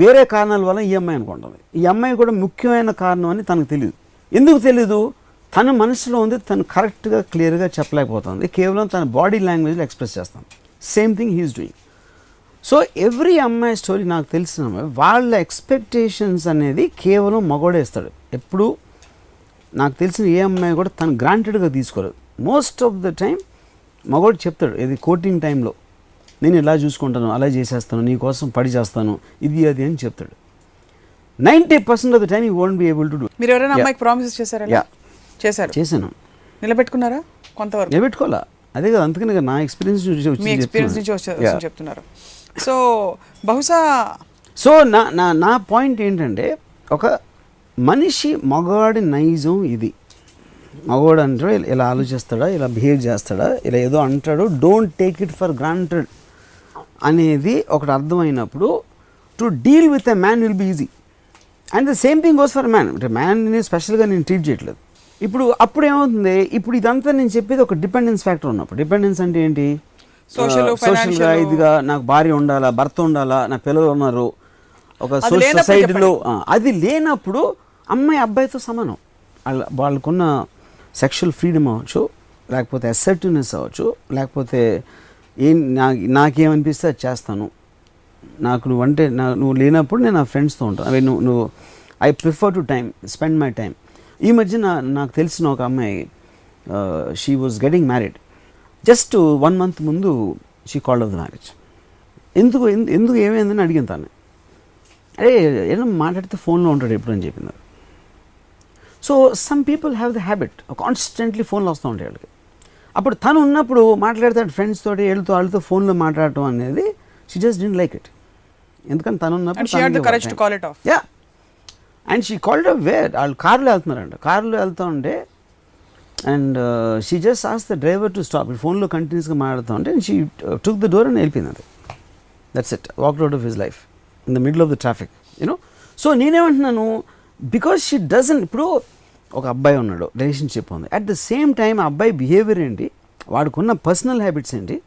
వేరే కారణాల వల్ల ఈ అమ్మాయి అనుకుంటుంది. ఈ అమ్మాయి కూడా ముఖ్యమైన కారణం అని తనకు తెలియదు. ఎందుకు తెలీదు? తన మనసులో ఉంది, తను కరెక్ట్గా క్లియర్గా చెప్పలేకపోతుంది. కేవలం తన బాడీ లాంగ్వేజ్లో ఎక్స్ప్రెస్ చేస్తాను. Same thing he's doing. So every అమ్మాయి స్టోరీ నాకు తెలిసిన వాళ్ళ ఎక్స్పెక్టేషన్స్ అనేది కేవలం మగోడే ఇస్తాడు. ఎప్పుడు నాకు తెలిసిన ఏ అమ్మాయి కూడా తను గ్రాంటెడ్గా తీసుకోలేదు. మోస్ట్ ఆఫ్ ద టైం మగోడు చెప్తాడు, ఇది కోటింగ్ టైంలో నేను ఇలా చూసుకుంటాను, అలా చేసేస్తాను, నీ కోసం పడి చేస్తాను, ఇది అది అని చెప్తాడు. 90% of the time you won't be able to do. మీరు ఎవరైనా అమ్మాయికి ప్రామిసెస్ చేశారా? చేశాను. నిలబెట్టుకున్నారా? కొంతవరకు నిలబెట్టుకోవాలా, అదే కదా. అందుకని నా ఎక్స్పీరియన్స్ నుంచి చెప్తున్నారు. సో బహుశా నా పాయింట్ ఏంటంటే, ఒక మనిషి మగవాడి నైజం ఇది. మగవాడు అంటే ఇలా ఆలోచిస్తాడా, ఇలా బిహేవ్ చేస్తాడా, ఇలా ఏదో అంటాడు, don't take it for granted అనేది ఒకటి అర్థమైనప్పుడు to deal with a man will be easy. And the same thing goes for man. అంటే మ్యాన్ని స్పెషల్గా నేను ట్రీట్ చేయట్లేదు. అప్పుడు ఏమవుతుంది, ఇప్పుడు ఇదంతా నేను చెప్పేది ఒక డిపెండెన్స్ ఫ్యాక్టర్ ఉన్నప్పుడు. డిపెండెన్స్ అంటే ఏంటి? సోషల్గా ఇదిగా నాకు భార్య ఉండాలా, భర్త ఉండాలా, నా పిల్లలు ఉన్నారు, ఒక సొసైటీలో అది లేనప్పుడు అమ్మాయి అబ్బాయితో సమానం. వాళ్ళకున్న సెక్షువల్ ఫ్రీడమ్ అవ్వచ్చు, లేకపోతే అసర్టివ్నెస్ అవ్వచ్చు, లేకపోతే నాకేమనిపిస్తే అది చేస్తాను, నాకు నువ్వు లేనప్పుడు నేను నా ఫ్రెండ్స్తో ఉంటాను, అవి నువ్వు I prefer to spend my time. ఈ మధ్య నాకు తెలిసిన ఒక అమ్మాయి, she was getting married. Just 1 month ముందు she called of the marriage. ఎందుకు ఏమైందని అడిగింది తను. అరే ఏదైనా మాట్లాడితే ఫోన్లో ఉంటాడు ఎప్పుడు అని చెప్పింది. So some people have the habit, constantly ఫోన్లో వస్తూ ఉంటాయి వాళ్ళకి. అప్పుడు తను ఉన్నప్పుడు మాట్లాడతాడు ఫ్రెండ్స్ తోటి, వాళ్ళతో ఫోన్లో మాట్లాడటం అనేది she just didn't like it. ఎందుకంటే తను ఉన్నప్పుడు yeah, and she called off where, వాళ్ళు కార్లో వెళ్తున్నారంట. కార్లో వెళ్తూ ఉంటే and she just ask the driver to stop. ఫోన్లో కంటిన్యూస్గా మాట్లాడుతూ ఉంటే షీ టుక్ ద డోర్ అని వెళ్ళిపోయింది. అది that's it, walked out of his life in the middle of the traffic, you know. So నేనేమంటున్నాను, బికాజ్ షీ డజంట్. ఇప్పుడు ఒక అబ్బాయి ఉన్నాడు, రిలేషన్షిప్ ఉంది, అట్ ద సేమ్ టైం ఆ అబ్బాయి బిహేవియర్ ఏంటి, వాడుకున్న పర్సనల్ హ్యాబిట్స్ ఏంటి,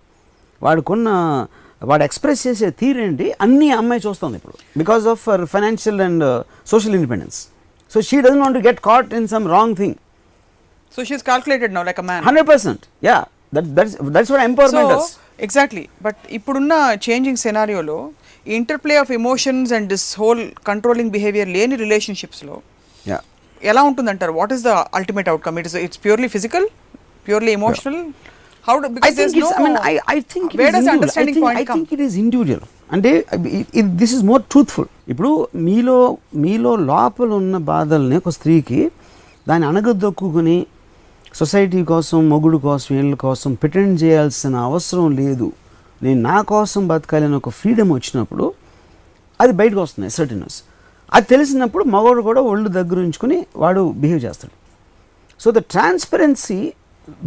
వాడు ఎక్స్ప్రెస్ చేసే తీరేంటి, అన్నీ అమ్మాయి చూస్తుంది ఇప్పుడు. Because of for financial and social independence. So she doesn't want to get caught in some wrong thing. So she's calculated now like a man. 100%. Yeah, that's what empowerment does. Exactly. But ఇప్పుడున్న చేంజింగ్ సెనారియోలో interplay of emotions and this whole controlling behaviour లేని రిలేషన్షిప్స్లో యా ఎలా ఉంటుందంటారు? What is the ultimate outcome? It's purely physical, purely emotional? How do, because there's no, I think where does the understanding point come? I think it is individual. అంటే this is more truthful. ఇప్పుడు మీలో లోపల ఉన్న బాధల్ని ఒక స్త్రీకి దాన్ని అణగదొక్కుని సొసైటీ కోసం, మొగుడు కోసం, వీళ్ళ కోసం ప్రిటెండ్ చేయాల్సిన అవసరం లేదు, నేను నా కోసం బతకాలని ఒక ఫ్రీడమ్ వచ్చినప్పుడు అది బయటకు వస్తుంది సర్టెన్నెస్. అది తెలిసినప్పుడు మగవాడు కూడా ఒళ్ళు దగ్గర ఉంచుకొని వాడు బిహేవ్ చేస్తాడు. So the transparency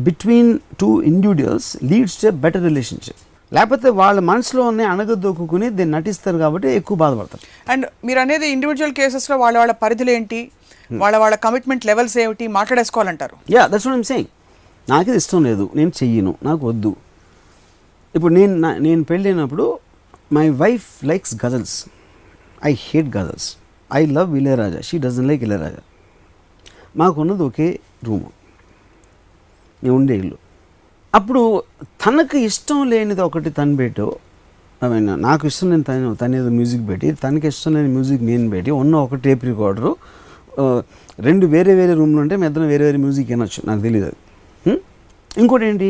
between two individuals leads to better relationship. లేకపోతే వాళ్ళ మనసులో ఉన్న అణగదొక్కుని దీన్ని నటిస్తారు కాబట్టి ఎక్కువ బాధపడతారు. అండ్ మీరు అనేది ఇండివిజువల్ కేసెస్లో వాళ్ళ పరిధులు ఏంటి, వాళ్ళ కమిట్మెంట్ లెవెల్స్ ఏమిటి మాట్లాడేసుకోవాలంటారు. Yeah that's what I'm saying. నాకు ఇది ఇష్టం లేదు, నేను చెయ్యను, నాకు వద్దు. ఇప్పుడు నేను పెళ్ళైనప్పుడు my wife likes ghazals, I hate ghazals. I love Ilaiyaraaja, she doesn like Ilaiyaraaja. మాకున్నది ఒకే రూము, మేము ఉండే ఇల్లు. అప్పుడు తనకు ఇష్టం లేనిది ఒకటి తను పెట్టు, ఐ మీన్ నాకు ఇష్టం లేని తనేదో మ్యూజిక్ పెట్టి, తనకి ఇష్టం లేని మ్యూజిక్ నేను పెట్టి, ఉన్న ఒక టేప్ రికార్డరు, రెండు వేరే రూమ్లు ఉంటే మీ ఇద్దరం వేరే మ్యూజిక్ వినొచ్చు, నాకు తెలియదు అది. ఇంకోటి ఏంటి,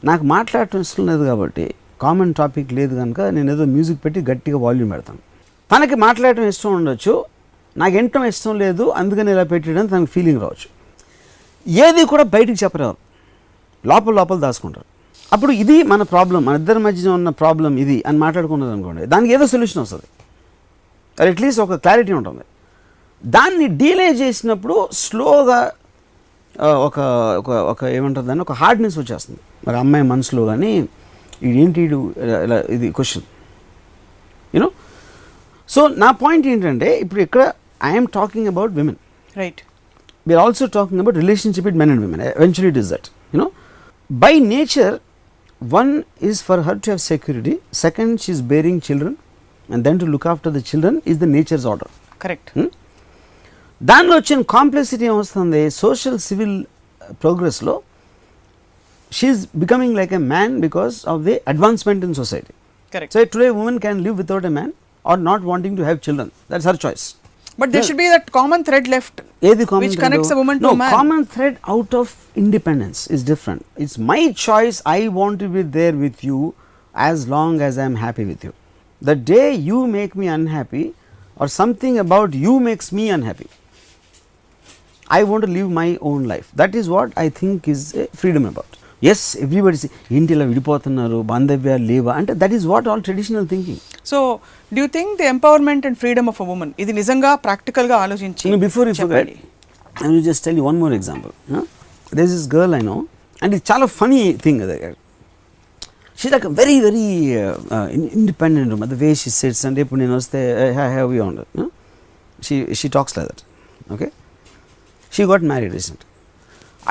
నాకు మాట్లాడటం ఇష్టం లేదు కాబట్టి, కామన్ టాపిక్ లేదు కనుక నేను ఏదో మ్యూజిక్ పెట్టి గట్టిగా వాల్యూమ్ పెడతాను. తనకి మాట్లాడటం ఇష్టం ఉండొచ్చు, నాకు వినటం ఇష్టం లేదు అందుకని ఇలా పెట్టడం తనకు ఫీలింగ్ రావచ్చు. ఏది కూడా బయటికి చెప్పరావు, లోపల దాచుకుంటారు. అప్పుడు ఇది మన ప్రాబ్లం, మన ఇద్దరి మధ్య ఉన్న ప్రాబ్లం ఇది అని మాట్లాడుకున్నది అనుకోండి, దానికి ఏదో సొల్యూషన్ వస్తుంది, అట్లీస్ట్ ఒక క్లారిటీ ఉంటుంది. దాన్ని డీలే చేసినప్పుడు స్లోగా ఒక ఒక ఒక ఏమంటుంది దాన్ని, ఒక హార్డ్నెస్ వచ్చేస్తుంది మరి అమ్మాయి మనసులో. కానీ ఇదేంటి ఇలా ఇది క్వశ్చన్ యూనో. సో నా పాయింట్ ఏంటంటే, ఇప్పుడు ఇక్కడ I'm talking about women, right? We're also talking about relationship with men and women. Eventually it is that, you know. By nature, one is for her to have security, second she is bearing children, and then to look after the children is the nature's order. Correct. దానిలో వచ్చిన కాంప్లెక్సిటీ ఏమొస్తుంది, సోషల్ సివిల్ ప్రోగ్రెస్లో she is becoming like a man because of the advancement in society. Correct. So today woman can live without a man or not wanting to have children, that's her choice. But there should be that common thread left, which connects a woman to a man. No, common thread out of independence is different. It's my choice, I want to be there with you as long as I am happy with you. The day you make me unhappy or something about you makes me unhappy, I want to live my own life. That is what I think is freedom about. Yes, everybody say ఏంటి ఇలా విడిపోతున్నారు, బాంధవ్యాలు లేవా అంటే, that is what all traditional thinking. So do you think the empowerment and freedom of a woman ఇది నిజంగా ప్రాక్టికల్ గా ఆలోచించి? Before you forget, I will just tell you one more example. There is this girl I know, and it's చాలా funny thing. She's like a very independent woman. The way she sits and ఇప్పుడు నేను వస్తే how you on, she talks like that. Okay, she got married recently.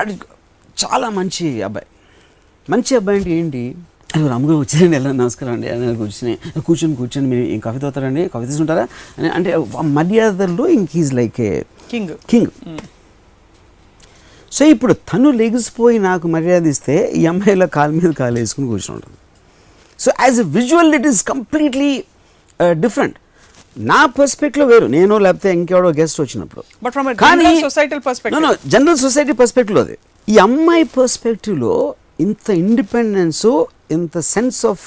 అది చాలా మంచి అబ్బాయి అంటే ఏంటి, రాముగా వచ్చారండి, ఎలా నమస్కారం అండి అని కూర్చొని మీరు ఏం కాఫీ తాగుతారండి, కాఫీ తీసుకుంటారా అని అంటే మర్యాదల్లో ఇంక is like a king. So ఇప్పుడు తను లెగిసిపోయి నాకు మర్యాద ఇస్తే ఈ అమ్మాయిల కాలు మీద కాలు వేసుకుని కూర్చొని ఉంటుంది. So as a visual it is completely different. నా పర్స్పెక్టివ్ వేరు, నేను లేకపోతే ఇంకెవడో గెస్ట్ వచ్చినప్పుడు, కానీ జనరల్ సొసైటీ పర్స్పెక్టివ్ అది. ఈ అమ్మాయి పర్స్పెక్టివ్లో ఇంత ఇండిపెండెన్స్, ఇంత sense of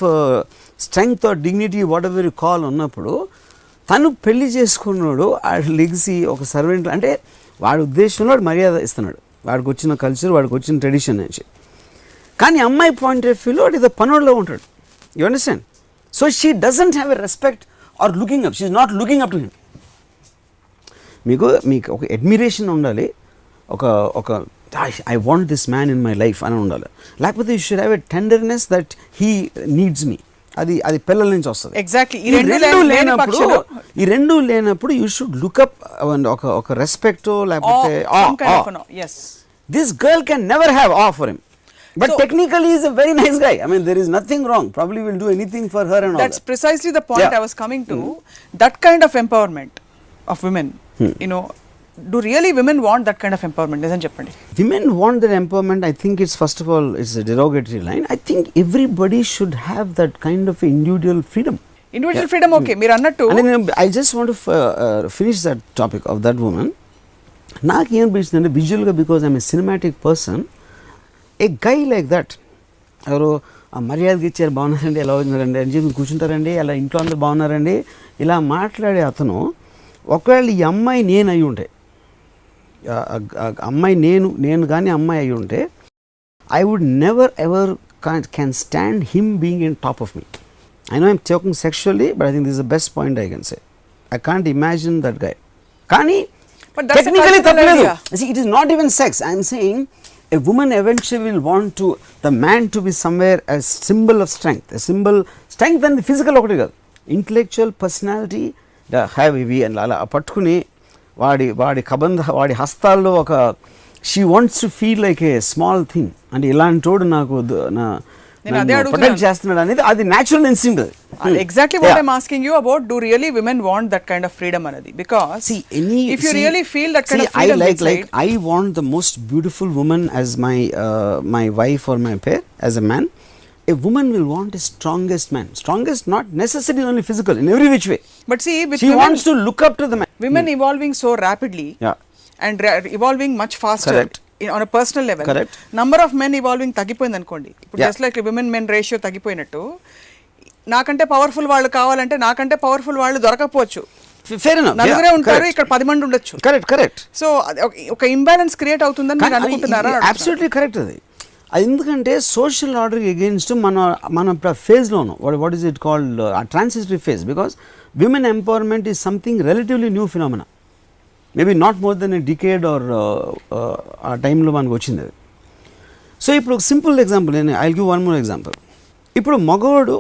strength or dignity whatever you call ఉన్నప్పుడు, తను పెళ్లి చేసుకున్నాడు వాడు లెగిసి ఒక సర్వెంట్ అంటే వాడి ఉద్దేశంలో వాడు మర్యాద ఇస్తున్నాడు, వాడికి వచ్చిన కల్చర్, వాడికి వచ్చిన ట్రెడిషన్ నుంచి. కానీ అమ్మాయి పాయింట్ ఆఫ్ వ్యూలో వాడు ఏదో పనుల్లో ఉంటాడు. You understand? So she doesn't have a respect or looking up, she is not looking up to him. మీకు ఒక అడ్మిరేషన్ ఉండాలి, ఒక I want this man in my life అని ఉండాలి. లేకపోతే you should have a tenderness that he needs me. అది పిల్లల నుంచి వస్తుంది. ఎగ్జాక్ట్లీ. ఈ రెండు లేనప్పుడు యూ షుడ్ లుక్ అప్, ఒక రెస్పెక్ట్ లేకపోతే this girl can never have of for him. But so, technically he is a very nice guy. I mean, there is nothing wrong. Probably will do anything for her and all that. That's precisely the point I was coming to. That kind of empowerment of women, you know, do really women want that kind of empowerment? Isn't Japan? Women want that empowerment. I think it's, first of all, it's a derogatory line. I think everybody should have that kind of individual freedom. Freedom, okay. Meer annattu. I just want to finish that topic of that woman. నాకు ఏమనిపిస్తుంది అంటే విజువల్గా, because I'm a cinematic person, a guy like that, ఎవరు మర్యాదకి ఇచ్చారు, బాగున్నారండి, ఎలా ఉన్నారండి అని చెప్పి కూర్చుంటారండి, అలా ఇంట్లో అందరూ బాగున్నారండి ఇలా మాట్లాడే అతను, ఒకవేళ ఈ అమ్మాయి నేను అయి ఉంటే, అమ్మాయి నేను కానీ అమ్మాయి అయి ఉంటే, I would never ever can stand him being in top of me. I know I'm talking sexually, but I think this is the best point I can say. I can't imagine that guy. Kani, but that's technically idea. See, it is not even sex. I'm saying a woman eventually will want to the man to be somewhere as symbol of strength, a symbol strength and the physical ఒకటి కాదు, intellectual personality, the have we and అలా పట్టుకుని వాడి కబంధ వాడి హస్తాల్లో ఒక she wants to feel like a small thing and ఇలాంటోడు నాకు ప్రొటెక్ట్ చేస్తున్నాడు అనేది అది natural instinct. Exactly what I'm asking you about, do really women want that kind of freedom anadi? Because see, if you really feel that kind of freedom, I want the most beautiful woman as my wife or my pair. As a man, a woman will want the strongest man, strongest not necessarily only physical, in every which way, but see, with she women, wants to look up to the man. Women evolving so rapidly, and evolving much faster. Correct. On a personal level. Correct. Number of men evolving తగ్గిపోయింది అనుకోండి, ఇప్పుడు just like women men ratio తగ్గిపోయినట్టు, నాకంటే పవర్ఫుల్ వాళ్ళు కావాలంటే నాకంటే పవర్ఫుల్ వాళ్ళు దొరకకపోవచ్చు, fair enough, నలుగురే ఉంటారు, ఇక్కడ 10 మంది ఉండొచ్చు. Correct. సో ఒక ఇంబ్యాలెన్స్ క్రియేట్ అవుతుందని మీరు అనుకుంటున్నారా? Absolutely correct. అది ఎందుకంటే సోషల్ ఆర్డర్ అగెయిన్స్ట్ మన ఫేజ్లోను what is it called transitory phase, because women empowerment is something relatively new phenomena, maybe not more than a decade or ఆ టైంలో మనకు వచ్చింది అది. సో ఇప్పుడు ఒక సింపుల్ ఎగ్జాంపుల్, నేను I give one more example. ఇప్పుడు మగవాడు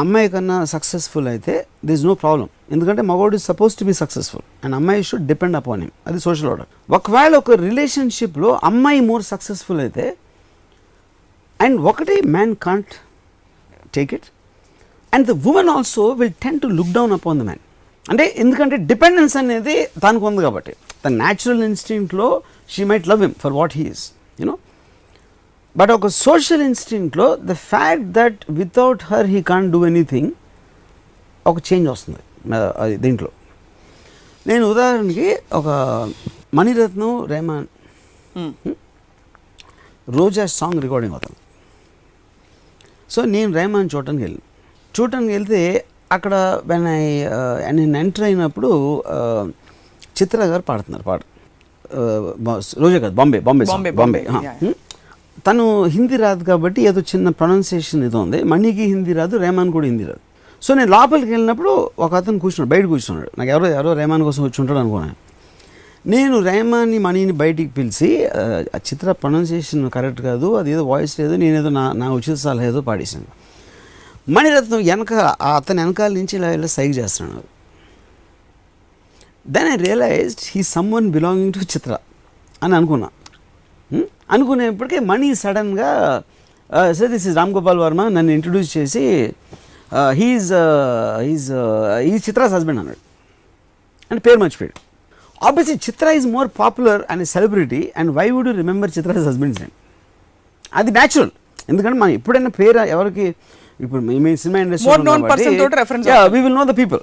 అమ్మాయి కన్నా సక్సెస్ఫుల్ అయితే దిర్ ఇస్ నో ప్రాబ్లం, ఎందుకంటే మగవాడు is suppose to be successful and అమ్మాయి షుడ్ డిపెండ్ అపాన్ హిమ్, అది సోషల్ ఆర్డర్. ఒకవేళ ఒక రిలేషన్షిప్లో అమ్మాయి మోర్ సక్సెస్ఫుల్ అయితే అండ్ ఒకటి man can't take it and the woman also will tend to look down upon the man. అంటే ఎందుకంటే డిపెండెన్స్ అనేది తనకు ఉంది కాబట్టి, తన న్యాచురల్ ఇన్స్టింక్ట్లో she might love him for what he is, you know. But ఒక సోషల్ ఇన్స్టింక్ట్లో the fact that without her he can't do anything, ఒక చేంజ్ వస్తుంది అది దీంట్లో. నేను ఉదాహరణకి ఒక మణిరత్నం రెహమాన్ రోజా సాంగ్ రికార్డింగ్ అవుతాను. సో నేను రెహమాన్ చూడటానికి వెళ్తే అక్కడ నేను ఎంటర్ అయినప్పుడు చిత్ర గారు పాడుతున్నారు పాట, రోజా గారు బాంబే. తను హిందీ రాదు కాబట్టి ఏదో చిన్న ప్రొనౌన్సియేషన్ ఏదో ఉంది, మణికి హిందీ రాదు, రెహమాన్ కూడా హిందీ రాదు. సో నేను లోపలికి వెళ్ళినప్పుడు ఒక అతను కూర్చున్నాడు, బయట కూర్చున్నాడు, నాకు ఎవరో రెహమాన్ కోసం వచ్చి ఉంటాడు అనుకున్నాను. నేను రెహమాన్ని మణిని బయటికి పిలిచి ఆ చిత్ర ప్రొనౌన్సియేషన్ కరెక్ట్ కాదు, అది ఏదో వాయిస్ లేదు, నేనేదో నా ఉచిత సలహా ఏదో పాడేశాను. మణిరత్నం అతని వెనకాల నుంచి ఇలా సైగ్ చేస్తున్నాడు. Then I realized he someone belonging to Chitra అని అనుకునేప్పటికీ మణి సడన్గా sir this is Ram Gopal Varma నన్ను ఇంట్రడ్యూస్ చేసి హీఈస్ చిత్రాస్ హస్బెండ్ అన్నాడు అని పేరు మర్చిపోయాడు. Obviously Chitra is more popular and celebrity and why would you remember Chitra's husband's name? అది న్యాచురల్, ఎందుకంటే మనం ఎప్పుడైనా పేరు ఎవరికి, ఇప్పుడు మీ cinema industry we will know the people,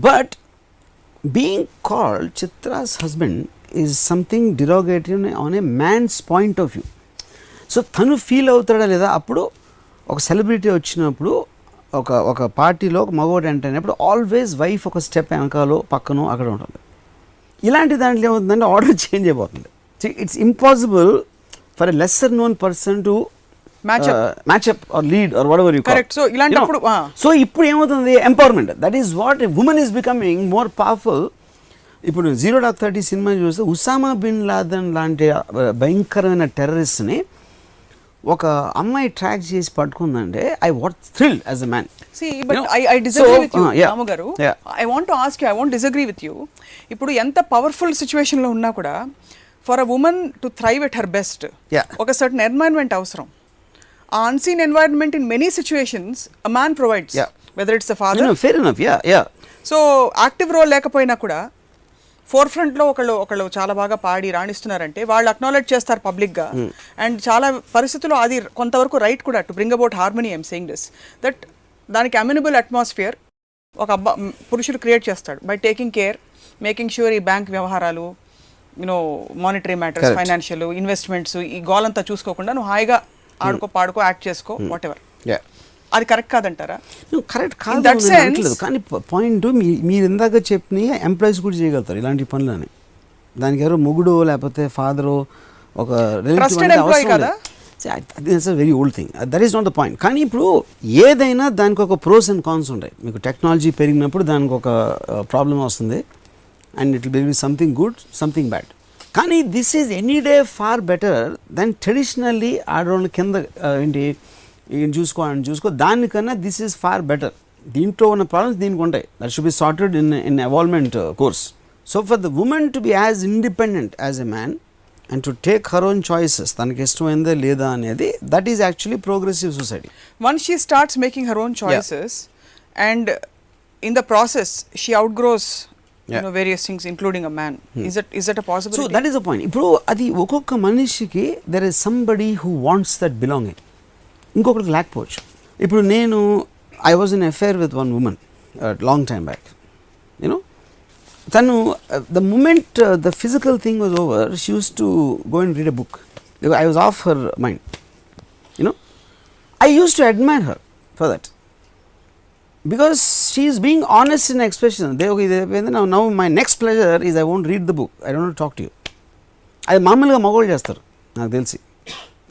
but being called Chitra's husband is something derogatory on a man's point of view. So తను ఫీల్ అవుతాడా లేదా? అప్పుడు ఒక సెలబ్రిటీ వచ్చినప్పుడు ఒక పార్టీలో ఒక మగవాడు ఎంటర్ అయినప్పుడు ఆల్వేస్ వైఫ్ ఒక స్టెప్ వెనకాలో పక్కనో అక్కడ ఉంటుంది. ఇలాంటి దాంట్లో ఏమవుతుందంటే ఆర్డర్ చేంజ్ అయిపోతుంది. It's impossible for a lesser known person to matchup or lead or whatever you call. Correct. So ilantappudu so ippudu emutundi empowerment, that is what a woman is becoming more powerful. Ippudu 0.30 cinema chuste Usama bin Laden లాంటి భయంకరమైన టెర్రరిస్ట్ ని ఒక అమ్మాయి ట్రాక్ చేసి పట్టుకుందంటే I was thrilled as a man. See, but I disagree with you, Ramu garu. I want to ask you, I won't disagree with you. Ippudu enta powerful situation lo unna kuda for a woman to thrive at her best, oka certain environment avasaram. A unseen environment in many situations a man provides, whether it's the father. No, fair enough. So active role లేకపోయినా కూడా ఫోర్ ఫ్రంట్ లో ఒకళ్ళు చాలా బాగా పాడి రాణిస్తున్నారంటే వాళ్ళు అక్నాలెడ్జ్ చేస్తారు పబ్లిక్ గా. అండ్ చాలా పరిస్థితుల్లో అది కొంతవరకు రైట్ కూడా, to bring about harmony. I'm saying this, that దానికి అమ్యూనబుల్ అట్మాస్ఫియర్ ఒక పురుషుడు క్రియేట్ చేస్తాడు by taking care, making sure ఈ బ్యాంక్ వ్యవహారాలు you know monetary matters, Correct. Financial, investments, ఈ గోలంతా చూసుకోకుండా నువ్వు హాయిగా ఆడుకో పాడుకో యాక్ట్ చేసుకో వాట్ ఎవర్, Yeah. అది కరెక్ట్ కాదంటారా? కరెక్ట్ In కాదు that నేను sense- అనట్లేదు. కానీ పాయింట్ మీరు ఇందాక చెప్పిన ఎంప్లాయీస్ కూడా చేయగలుగుతారు ఇలాంటి పనులని. దానికి ఎవరో మొగుడు లేకపోతే ఫాదరు ఒక Trusted employee కదా? That's a very old thing. That is not the point. కానీ ఇప్పుడు ఏదైనా దానికి ఒక ప్రోస్ అండ్ కాన్స్ ఉంటాయి. మీకు టెక్నాలజీ పెరిగినప్పుడు దానికి ఒక ప్రాబ్లం వస్తుంది and it will be something good, something bad. కానీ this is any day far better than traditionally ఆడవాళ్ళు కింద ఏంటి ఈయన చూసుకో అని చూసుకో, దానికన్నా దిస్ ఈజ్ ఫార్ బెటర్. దీంట్లో ఉన్న ప్రాబ్లమ్స్ దీనికి ఉంటాయి. That should be sorted in evolvement course. So for the women to be as independent as a man and to take her own choices, తనకి ఇష్టమైందా లేదా అనేది, that is actually progressive society. Once she starts making her own choices and in the process she outgrows various things including a man, is that a possibility? So that is the point. ఇప్పుడు అది ఒక్కొక్క మనిషికి there is somebody who wants that belonging, ఇంకొకరికి లేకపోవచ్చు. ఇప్పుడు నేను I was in affair with one woman long time back. You know తను the moment the physical thing was over, she used to go and read a book. I was off her mind. You know I used to admire her for that because she is being honest in expression. Now my next pleasure is I won't read the book, I don't want to talk to you. అది మామూలుగా మగవాళ్ళు చేస్తారు నాకు తెలిసి.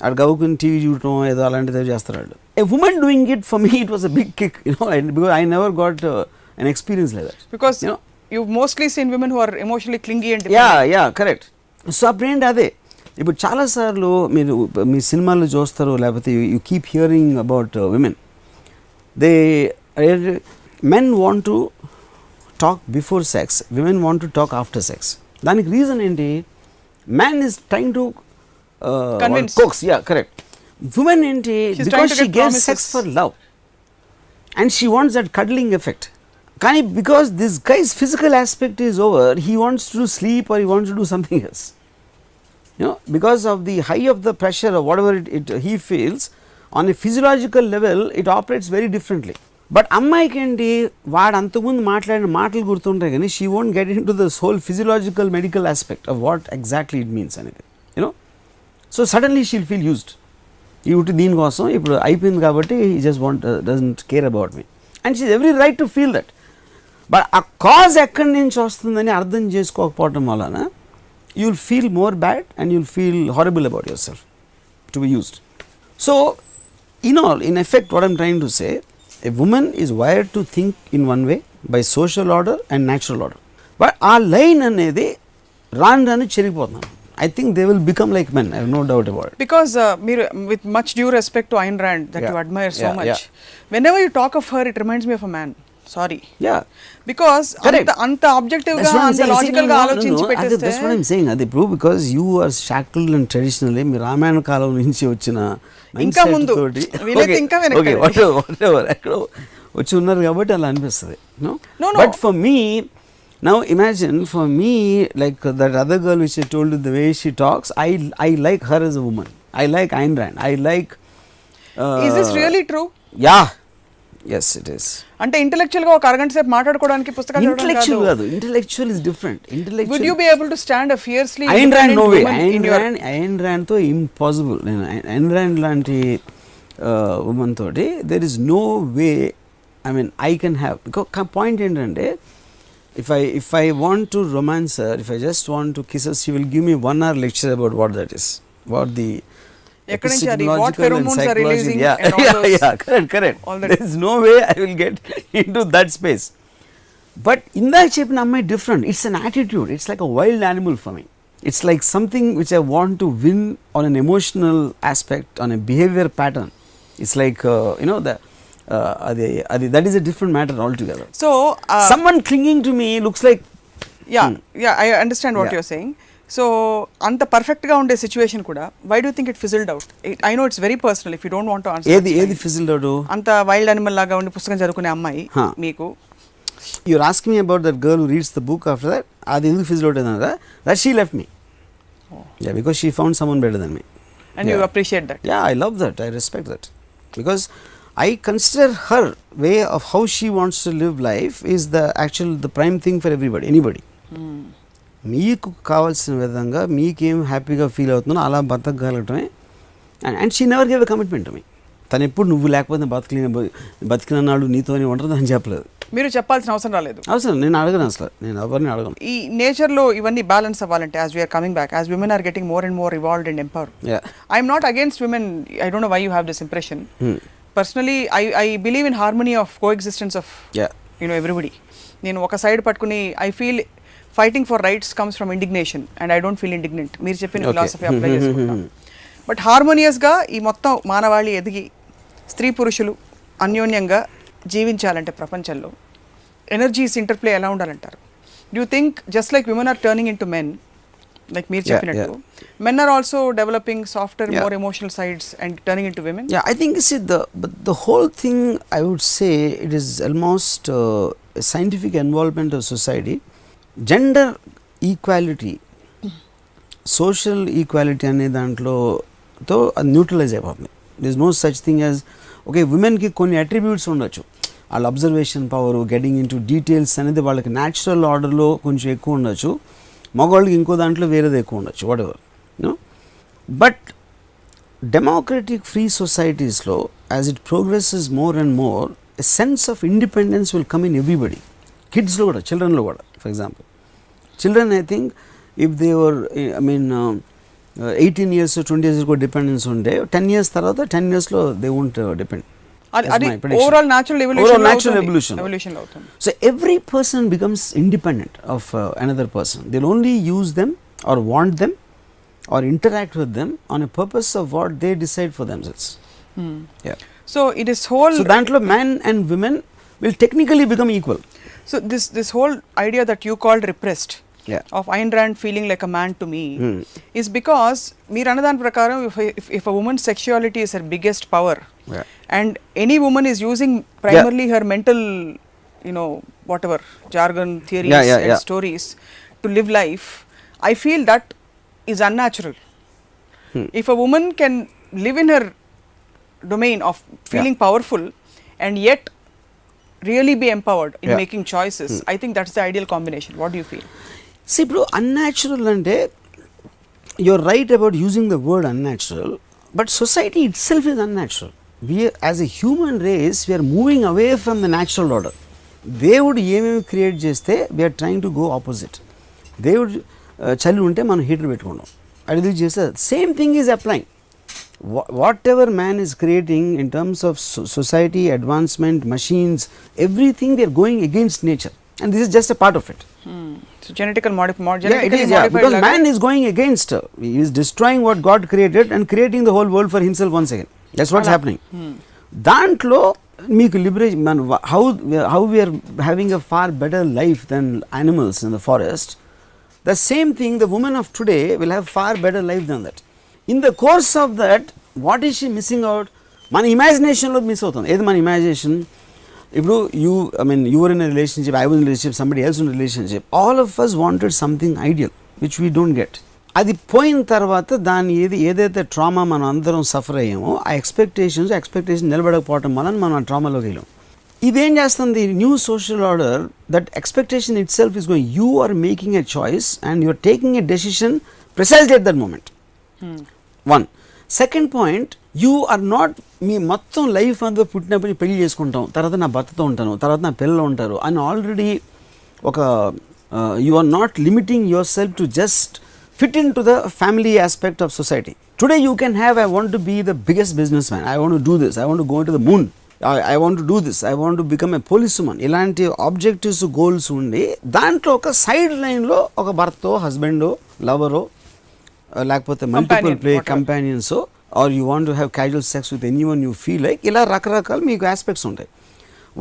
ఆడు గవ్వుకుని టీవీ చూడటం ఏదో అలాంటిది చేస్తారు వాళ్ళు. A woman doing it for me it was a big kick, because I never got an experience like that. Because you've mostly seen women who are emotionally clingy and dependent. Yeah correct. So అప్పుడేంటి అదే ఇప్పుడు చాలాసార్లు మీరు మీ సినిమాల్లో చూస్తారు, లేకపోతే you keep hearing about women. They men want to talk before sex, women want to talk after sex. దానికి రీజన్ ఏంటి? man is trying to Convince. coax, yeah correct. women ఏంటి? She's trying because to she get gets promises. sex for love and she wants that cuddling effect. కానీ because this guy's physical aspect is over, he wants to sleep or he wants to do something else. Because of the high of the pressure or whatever he feels on a physiological level, it operates very differently. But అమ్మాయికి ఏంటి, వాడు అంతకుముందు మాట్లాడిన మాటలు గుర్తుంటాయి కానీ she won't get into this whole physiological medical aspect of what exactly it means అనేది. So suddenly she'll feel used. ఇటు దీనికోసం ఇప్పుడు అయిపోయింది కాబట్టి he just doesn't care about me and she every right to feel that. But ఆ కాజ్ ఎక్కడి నుంచి వస్తుందని అర్థం చేసుకోకపోవటం వలన you will feel more bad and you will feel horrible about your self to be used. So in effect what I am trying to say, a woman is wired to think in one way by social order and natural order. But our line అనేది రాను చెరిగిపోతున్నాను. I think they will become like men, I have no doubt about it. Because with much due respect to Ayn Rand that you admire so much, whenever you talk of her it reminds me of a man. Sorry. Yeah. Because anta objective ga anta logical ga ఆలోచించి పెట్టేస్తే that's what I am saying. అది prove because you are shackled and traditionally మీ రామాయణ కాలం నుంచి వచ్చిన ఇంకా ముందు వీలైతే ఇంకా వెనక్కి whatever ఎక్కడో వచ్చి ఉన్నారు కాబట్టి అలా అనిపిస్తుంది. But for me now imagine, for me like that other girl which I told you, the way she talks, I like her as a woman. I like Ayn Rand. I like Is this really true? Yeah. Yes it is. అంటే ఇంటెలెక్చువల్ గా ఒక అరగంట సేపు మాట్లాడుకోవడానికి పుస్తకాలు చదవడం ఇంటెలెక్చువల్ కాదు. కాదు, intellectual is different. Intellectual Would you be able to stand a fiercely Ayn Rand no way. Ayn Rand తో ఇంపాసిబుల్. నేను Ayn Rand లాంటి ఉమెన్ తోటి there is no way, I mean I can have, because point ఏంటంటే if I want to romance her, if I just want to kiss her, she will give me 1 hour lecture about what that is, what the ఎక్కడి నుంచి అది what pheromones are releasing yeah, and all those, correct all that. there is no way I will get into that space. But ఇందాక చెప్పిన అమ్మాయి different. It's an attitude, it's like a wild animal for me. It's like something which I want to win on an emotional aspect, on a behavior pattern. It's like that is a different matter altogether. So someone clinging to me looks like I understand what you're saying. So అంత పర్ఫెక్ట్ గా ఉండే సిచ్యువేషన్ కూడా why do think it fizzled out? I know it's very personal, if you don't want to answer. ఏది ఫిజిల్డ్ అవుట్? అంత వైల్డ్ అనిమల్ లాగా ఉండి పుస్తకం చదువుకునే అమ్మాయి మీకు, you're asking me about that girl who reads the book after that, అది ఎందుకు ఫిజిల్డ్ అవుట్ అన్నదా? that she left me. Yeah, because she found someone better than me. And you appreciate that? Yeah, I love that, I respect that, because I consider her way of how she wants to live life is the prime thing for everybody, anybody. మీకు కావాల్సిన విధంగా మీకేం హ్యాపీగా ఫీల్ అవుతుందో అలా బతకగలగటమే. And she never give a commitment to me. తను ఎప్పుడు నువ్వు లేకపోతే బతికిన నాడు నీతోనే ఉండదు అని చెప్పలేదు. మీరు చెప్పాల్సిన అవసరం రాలేదు. అవసరం నేను అడగను, అసలు నేను ఎవరిని అడగను. ఈ నేచర్లో ఇవన్నీ బ్యాలెన్స్ అవ్వాలంటే as we are coming back, as women are getting more and more evolved and empowered. I'm not against women, I don't know why you have this impression. Personally I believe in harmony of coexistence of everybody. నేను ఒక సైడ్ పట్టుకుని I feel fighting for rights comes from indignation and I don't feel indignant. మీరు చెప్పిన ఫిలాసఫీ అప్లై చేసుకుంటాం. బట్ హార్మోనియస్గా ఈ మొత్తం మానవాళి ఎదిగి స్త్రీ పురుషులు అన్యోన్యంగా జీవించాలంటే ప్రపంచంలో ఎనర్జీస్ ఇంటర్ప్లే ఎలా ఉండాలంటారు? Do you think just like women are turning into men, like మీరు చెప్పినట్టు men are also developing software more emotional sides and turning into women? I think the whole thing, I would say it is almost a scientific involvement of society. Gender equality, social equality అనే దాంట్లోతో అది న్యూట్రలైజ్ అయిపోతుంది. there is no such thing as okay విమెన్కి కొన్ని అట్రిబ్యూట్స్ ఉండొచ్చు, వాళ్ళ observation power, getting into details అనేది వాళ్ళకి న్యాచురల్ ఆర్డర్లో కొంచెం ఎక్కువ ఉండొచ్చు, మగవాళ్ళకి ఇంకో దాంట్లో వేరేది ఎక్కువ ఉండొచ్చు, whatever you know. But democratic free సొసైటీస్లో as it progresses more and more a sense of independence will come in everybody. కిడ్స్లో కూడా, చిల్డ్రన్లో కూడా. For example children, I think if they were 18 years 20 years కూడా డిపెండెన్స్ ఉండే 10 years తర్వాత 10 yearsలో they won't depend. Overall natural evolution అవుతుంది. So every person becomes independent of another person. They'll only use them or want them or interact with them on a purpose of what they decide for themselves. Yeah. So it is whole. So dantlo men and women will technically become equal. So this whole idea that you called repressed, yeah, of Ayn Rand feeling like a man to me, is because meer anadhan prakaram if a woman's sexuality is her biggest power, yeah, and any woman is using primarily her mental, whatever jargon, theories, and stories to live life, I feel that is unnatural. If a woman can live in her domain of feeling powerful and yet really be empowered in making choices, I think that's the ideal combination. What do you feel? See, bro, unnatural ante, you're right about using the word unnatural, but society itself is unnatural. We as a human race, we are moving away from the natural order. దేవుడు ఏమేమి క్రియేట్ చేస్తే we're trying to go opposite. దేవుడు చలి ఉంటే మనం హీటర్ పెట్టుకుంటాం, అది చేస్తే same thing is applying. Whatever man is creating in terms of society, advancement, machines, everything they are going against nature, and this is just a part of it. So genetically modified. Yeah, it is, because man is going against, he is destroying what God created and creating the whole world for himself once again. That's what's happening. Dantlo meeku liberation, man, how we are having a far better life than animals in the forest. The same thing, the woman of today will have far better life than that. In the course of that, what is she missing out? మన ఇమాజినేషన్లో మిస్ అవుతుంది. ఏది మన ఇమాజినేషన్? ఇప్పుడు you were in a relationship, I was in a relationship, somebody else in a relationship. All of us wanted something ideal, which we don't get. అది పోయిన తర్వాత దాన్ని ఏదైతే ట్రామా మనం అందరం సఫర్ అయ్యామో, ఆ ఎక్స్పెక్టేషన్ నిలబడకపోవటం వలన మనం ఆ ట్రామాలోకి వెళ్ళాం. ఇదేం చేస్తుంది? New social order, that expectation itself is going, you are making a choice and you are taking a decision precisely at that moment. One. Second point, you are not, మీ మొత్తం లైఫ్ అంతా పుట్టినప్పుడు పెళ్లి చేసుకుంటాం, తర్వాత నా భర్తతో ఉంటాను, తర్వాత నా పిల్లలు ఉంటారు అని ఆల్రెడీ ఒక you are not limiting yourself to just fit into the family aspect of society. Today you can have, I want to be the biggest businessman, I want to do this, I want to go into the moon, I want to do this, I want to become a policeman. ఇలాంటి ఆబ్జెక్టివ్స్, గోల్స్ ఉండి దాంట్లో ఒక సైడ్ లైన్లో ఒక భర్తో, హస్బెండో, లవరో, లేకపోతే మల్టిపుల్ ప్లే కంపానియన్సో, or you want to have casual sex with anyone you feel like, ఇలా రకరకాల మీకు ఆస్పెక్ట్స్ ఉంటాయి.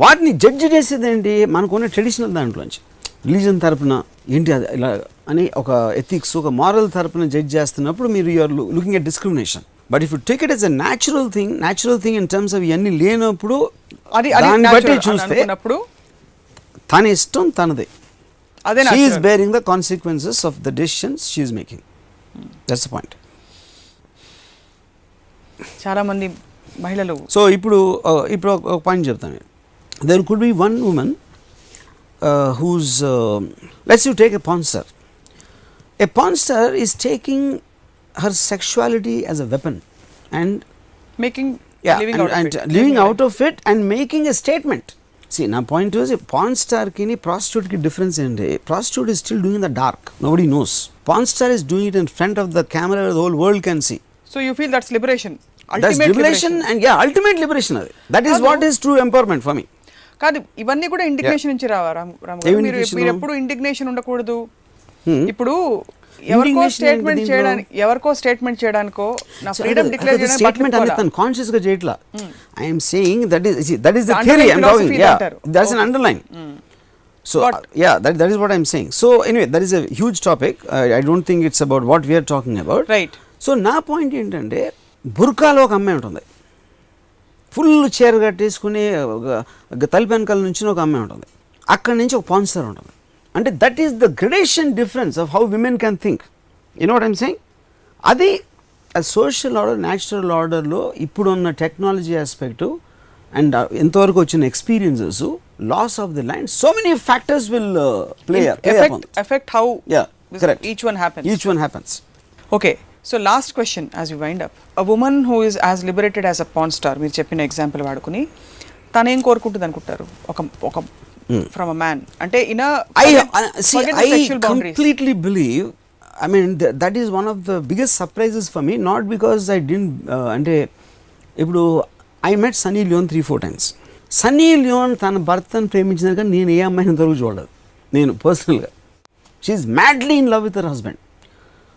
వాటిని జడ్జ్ చేసేది ఏంటి? మనకున్న ట్రెడిషనల్ దాంట్లోంచి, రిలీజన్ తరపున ఏంటి అది ఇలా అని ఒక ఎథిక్స్, ఒక మారల్ తరపున జడ్జ్ చేస్తున్నప్పుడు మీరు you're looking at discrimination. But if you take it as a natural thing in terms of ఇవన్నీ లేనప్పుడు, దాన్ని బట్టి చూస్తే తన ఇష్టం తనదే. She is bearing the consequences of the decisions she is making. That's the point. చాలా మంది మహిళలు, సో ఇప్పుడు ఒక పాయింట్ చెప్తాను. There could be one woman who's let's you take a porn star A porn star is taking her sexuality as a weapon and making yeah, living and, out and living out of it and making a statement. See, నా point is, porn star ki prostitute ki difference ఏంటి? Prostitute is still doing in the dark. Nobody knows. Porn star is doing it in front of the camera where the whole world can see. So you feel that's liberation, That's ultimate liberation liberation. and yeah, ultimate liberation. That is what is true empowerment for me. కాదు, ఇవన్నీ కూడా ఇండిగ్నేషన్ నుంచి రావా రామ్ గారు? ఏం మీరు indignation? మీరు ఎప్పుడు ఇండిగ్నేషన్ ఉండకూడదు. ఇప్పుడు ఎవరికో Indignation స్టేట్మెంట్ ఏంటి చేయడానికి, ఎవరికో స్టేట్మెంట్ చేయడానికో నా ఫ్రీడమ్ డిక్లేర్ చేయడానికి స్టేట్మెంట్ అనేది పట్టుకోవాలా? తను కాన్షియస్ గా చేయట్లా. I am saying that is the The theory underlying I am talking. philosophy Yeah, అంటారు. that's an underline. So Got yeah, that is what I am saying. So anyway, that is a huge topic. I don't think it's about what we are talking about. Right. So నా పాయింట్ ఏంటంటే, బుర్కాలో ఒక అమ్మాయి ఉంటుంది, ఫుల్ చీర కట్టేసుకుని తలుపు వెనకాల నుంచి ఒక అమ్మాయి ఉంటుంది, అక్కడి నుంచి ఒక పాన్ స్టార్ ఉంటుంది. అంటే that is the gradation difference of how women can think. You know what I'm saying? అది సోషల్ ఆర్డర్, న్యాచురల్ ఆర్డర్లో ఇప్పుడున్న టెక్నాలజీ ఆస్పెక్టు అండ్ ఎంతవరకు వచ్చిన experiences, loss of the land, so many factors will play effect how correct each one happens. happens. Okay, so last question as you wind up. A woman who is as liberated as a porn star, మీరు చెప్పిన ఎగ్జాంపుల్ వాడుకుని తను ఏం కోరుకుంటుంది అనుకుంటారు ఒక ఫ్రమ్ అ మ్యాన్? అంటే in I completely believe, I mean, that is one of the biggest surprises for me, not because I didn't అంటే ఇప్పుడు I met Sunny Leone 3-4 times. Sunny Leone తన భర్తను ప్రేమించిన కానీ నేను ఏ అమ్మాయిని ఇంతవరకు చూడలేదు నేను పర్సనల్గా. She is madly in love with her husband.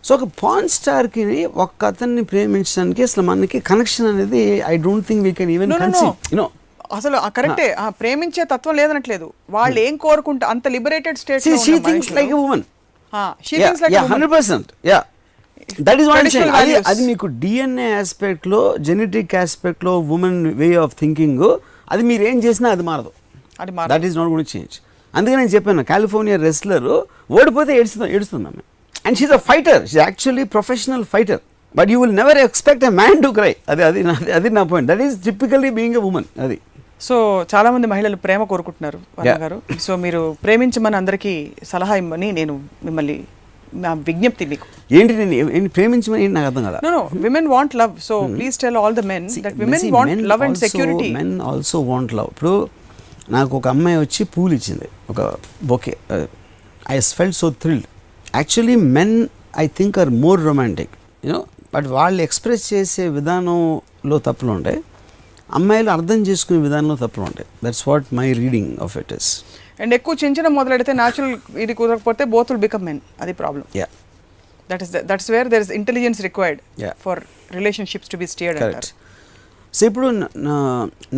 So ఒక పాన్ స్టార్కి ఒక అతన్ని ప్రేమించడానికి అసలు మనకి కనెక్షన్ అనేది I don't think we can even conceive. You know అసలు కరెక్టే, ప్రేమించే తత్వం లేదనట్లేదు. వాళ్ళు ఏం కోరుకుంటా అంత liberated state. She thinks like a woman. She thinks like 100%. Yeah, that is what I'm saying. అది మీకు డిఎన్ఏ ఆస్పెక్ట్లో, జెనెటిక్ ఆస్పెక్ట్లో ఉమెన్ వే ఆఫ్ థింకింగ్, అది మీరు ఏం చేసినా అది మారదు. That is not going to change. అందుకే నేను చెప్పాను, కాలిఫోర్నియా రెస్లర్ ఓడిపోతే ఏడుస్తుంది ఆమె. And she's a fighter, she actually professional fighter. But you will never expect a man to cry. అది నా point. That is typically being a women. అది సో చాలా మంది మహిళలు ప్రేమ కోరుకుంటున్నారు వర్మ గారు. సో మీరు ప్రేమించమని అందరికీ సలహా ఇమ్మని నేను మిమ్మల్ని, నా విజ్ఞప్తి మీకు. ఏంటి నేను ప్రేమించమని నాకు అర్థం కదా. No, women want love. So please tell all the men that women want love and security. Men also want love. ఇప్పుడు నాకు ఒక అమ్మాయి వచ్చి పూలు ఇచ్చింది, ఒక bouquet. I felt so thrilled. Actually men I think are more romantic, you know. But వాళ్ళు ఎక్స్ప్రెస్ చేసే విధానంలో తప్పులు ఉంటాయి, అమ్మాయిలు అర్థం చేసుకునే విధానంలో తప్పులు ఉంటాయి. That's what my reading of it is. And ఎక్కువ చించడం మొదలెడితే న్యాచురల్ ఇది కుదరకపోతే బోత్ విల్ బికమ్ మెన్. అది problem. Yeah, that's where there is intelligence required for relationships to be steered అంటారు. సో ఇప్పుడు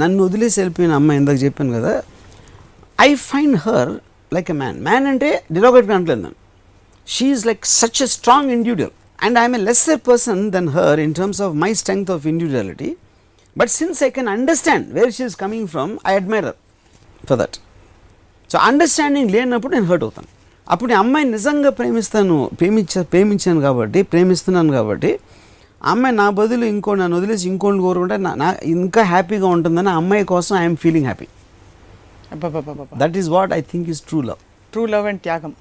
నన్ను వదిలేసి వెళ్ళిపోయిన అమ్మాయి ఇందాక చెప్పాను కదా, I find her like a man. Man అంటే డిరోగేట్గా అంటలేదు నేను. She is like such a strong individual and I am a lesser person than her in terms of my strength of individuality, but since I can understand where she is coming from, I admire her for that. So understanding లేనప్పుడు నేను హర్ట్ అవుతాను. అప్పుడు ఈ అమ్మాయి నిజంగా ప్రేమించాను కాబట్టి, ప్రేమిస్తున్నాను కాబట్టి, అమ్మాయి నా బదులు నన్ను వదిలేసి ఇంకోటి కోరుకుంటే నా ఇంకా హ్యాపీగా ఉంటుందని ఆ అమ్మాయి కోసం I'm feeling happy. That is what I think is true love. True love and త్యాగం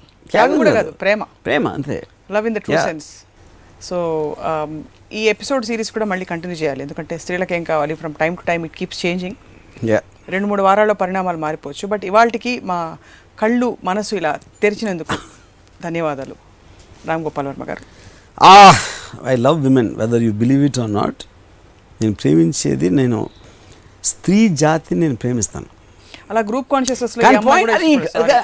కూడా కాదు, ప్రేమ అంతే. Love in the true sense. So ఈ ఎపిసోడ్ సిరీస్ కూడా మళ్ళీ కంటిన్యూ చేయాలి, ఎందుకంటే స్త్రీలకు ఏం కావాలి, from time to time it keeps changing. 2-3 వారాల్లో పరిణామాలు మారిపోవచ్చు. బట్ ఇవాళకి మా కళ్ళు మనసు ఇలా తెరిచినందుకు ధన్యవాదాలు రామ్ గోపాల్ వర్మ గారు. I love women whether you believe it or not. నేను ప్రేమించేది, నేను స్త్రీ జాతిని నేను ప్రేమిస్తాను. అలా గ్రూప్ కాన్షియస్నెస్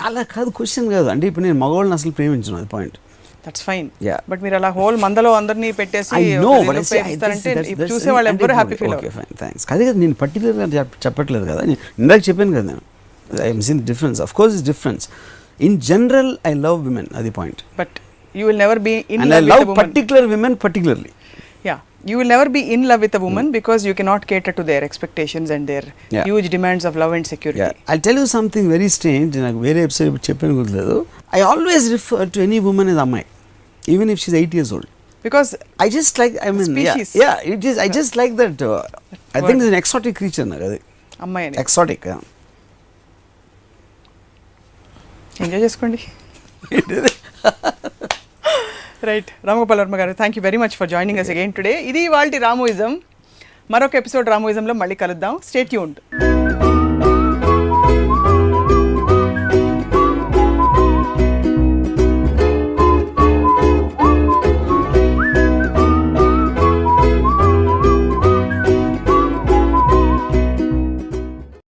అలా కాదు, క్వశ్చన్ కాదు. అంటే ఇప్పుడు నేను మగవాళ్ళని అసలు ప్రేమించను, అది పాయింట్. That's fine. బట్ మీరు అలా హోల్ మందలో అందరినీ పెట్టేసి చూసే వాళ్ళు ఎవరు హ్యాపీ ఫీల్ అవుతారు. Fine, thanks. అది కదా నేను పర్టికులర్గా చెప్పట్లేదు కదా, ఇందాక చెప్పాను కదా నేను. I'm seen difference, of course is difference. In general I love women, అది point. But you will never be in love with a woman. Particular women particularly. You will never be in love with a woman because you cannot cater to their expectations and their huge demands of love and security. I'll tell you something very strange. నాకు వేరే ఎపిసోడ్ చెప్పాను గుర్తులేదు. I always refer to any woman as అమ్మాయి, even if she's 8 years old. Because I just like, I mean, species. It is. I just like that. I think it's an exotic creature. అది అమ్మాయి అని. Exotic. ఎంజాయ్ చేసుకోండి. రైట్ రామగోపాల్ వర్మ గారు, thank you very much for joining us again today. ఇది వాళ్ళ రామోయిజం. మరొక ఎపిసోడ్ రామోయిజంలో మళ్ళీ కలుద్దాం. Stay tuned.